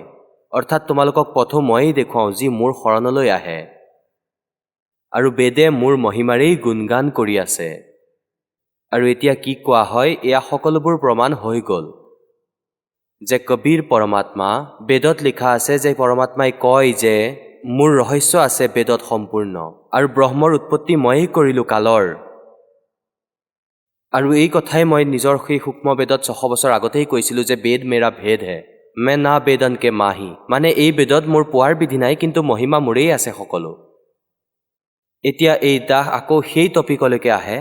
অৰ্থাৎ তোমালোকক পথো ময়েই দেখুৱাওঁ, যি মোৰ শৰণলৈ আহে। আৰু বেদে মোৰ মহিমাৰেই গুণগান কৰি আছে। আৰু এতিয়া কি কোৱা হয়? এয়া সকলোবোৰ প্ৰমাণ হৈ গ'ল যে কবিৰ পৰমাত্মা, বেদত লিখা আছে যে পৰমাত্মাই কয় যে মোৰ ৰহস্য আছে বেদত সম্পূৰ্ণ, আৰু ব্ৰহ্মৰ উৎপত্তি ময়েই কৰিলোঁ কালৰ। আৰু এই কথাই মই নিজৰ সেই সূক্ষ্ম বেদত 600 বছৰ আগতেই কৈছিলোঁ যে বেদ মেৰা ভেদ হে, মে না বেদন কে মাহি। মানে এই বেদত মোৰ পোৱাৰ বিধি নাই, কিন্তু মহিমা মোৰেই আছে সকলো। এতিয়া এই দাস আকৌ সেই টপিকলৈকে আহে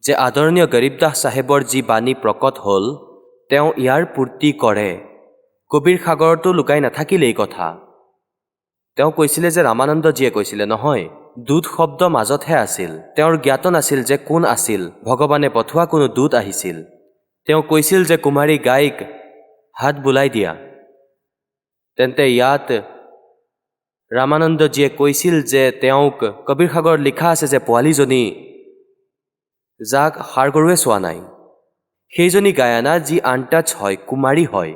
যে আদৰণীয় গৰীব দাস চাহেবৰ যি বাণী প্ৰকট হ'ল, তেওঁ ইয়াৰ পূৰ্তি কৰে। কবিৰ সাগৰতো লুকাই নাথাকিল এই কথা। তেওঁ কৈছিলে যে ৰামানন্দজীয়ে কৈছিলে, নহয়, দূত শব্দ মাজতহে আছিল। তেওঁৰ জ্ঞাত নাছিল যে কোন আছিল, ভগৱানে পঠোৱা কোনো দূত আহিছিল। তেওঁ কৈছিল যে কুমাৰী গাইক হাত বুলাই দিয়া। তেন্তে ইয়াত ৰামানন্দজীয়ে কৈছিল যে তেওঁক কবিৰ সাগৰত লিখা আছে যে পোৱালীজনী যাক ষাঁড় গৰুৱে চোৱা নাই, সেইজনী গায়না যি আনটাচ হয়, কুমাৰী হয়।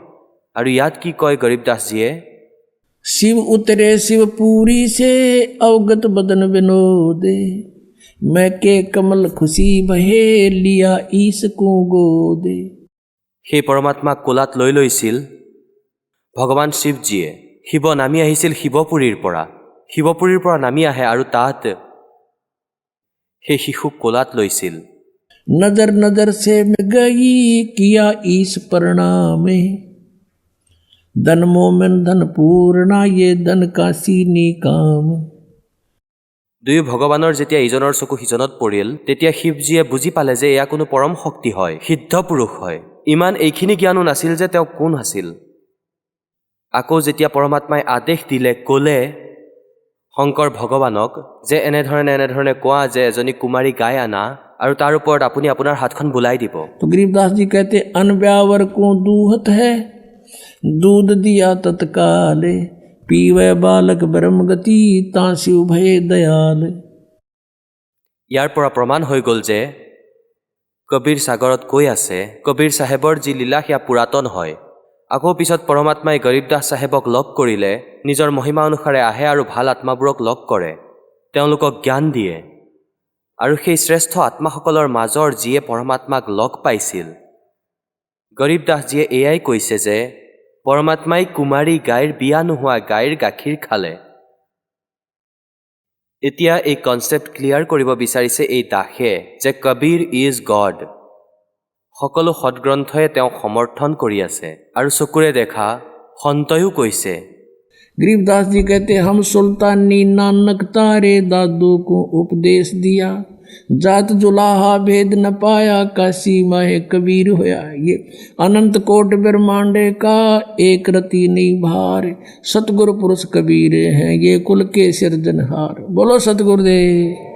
আৰু ইয়াত কি কয় গৰীব দাসজীয়ে? शिव उतरे शिवपुरी से अवगत बदन विनोदे, मैं के कमल खुशी बहे लिया ईस को गोदे। সেই পৰমাত্মাক কোলাত লৈ লৈছিল ভগৱান শিৱজীয়ে। শিৱ নামি আহিছিল শিৱপুৰীৰ পৰা নামি আহে আৰু তাত সেই শিশুক কোলাত লৈছিল। नजर नजर से मिल गई किया ईस प्रणामे, धन मोमन धन पूर्णा ये धन का सीनी काम। দুয়ো ভগৱানৰ যেতিয়া ইজনৰ চকু সিজনত পৰিল, তেতিয়া শিৱজীয়ে বুজি পালে যে এয়া কোনো পৰম শক্তি হয়, সিদ্ধ পুৰুষ হয়। ইমান এইখিনি জ্ঞানো নাছিল যে তেওঁ কোন আছিল। আকৌ যেতিয়া পৰমাত্মাই আদেশ দিলে, ক'লে শংকৰ ভগৱানক যে এনেধৰণে কোৱা যে এজনী কুমাৰী গাই আনা, আৰু তাৰ ওপৰত আপুনি আপোনাৰ হাতখন বুলাই দিব। तो गरीबदास जी कहते अन ब्यावर को दूहत है दूध दिया तत्काल पीवे बालक ब्रह्म गति तांसी भय दयाल। ইয়াৰ পৰা প্ৰমাণ হৈ গ'ল যে কবিৰ সাগৰত কৈ আছে কবিৰ চাহেবৰ যি লীলা সেয়া পুৰাতন হয়। আকৌ পিছত পৰমাত্মাই গৰীবদাস চাহেবক লগ কৰিলে নিজৰ মহিমা অনুসাৰে আহে আৰু ভাল আত্মাবোৰক লগ কৰে, তেওঁলোকক জ্ঞান দিয়ে। আৰু সেই শ্ৰেষ্ঠ আত্মাসকলৰ মাজৰ যিয়ে পৰমাত্মাক লগ পাইছিল, গৰীবদাসজীয়ে এয়াই কৈছে যে পৰমাত্মাই কুমাৰী গাইৰ বিয়া নোহোৱা গাইৰ গাখীৰ খালে। এতিয়া এই কনচেপ্ট ক্লিয়াৰ কৰিব বিচাৰিছে এই দাসে যে কবিৰ ইজ গড। সকলো সৎগ্ৰন্থই তেওঁক সমৰ্থন কৰি আছে আৰু চকুৰে দেখা সন্তয়ো কৈছে। गरीबदास जी कहते हम सुल्तानी नानक तारे दादू को उपदेश दिया जात जुलाहा भेद न पाया काशी माहे कबीर होया। ये अनंत कोट ब्रह्मांडे का एक रति नहीं भार सतगुरु पुरुष कबीर हैं ये कुल के सिरजनहार। बोलो सतगुरुदेव।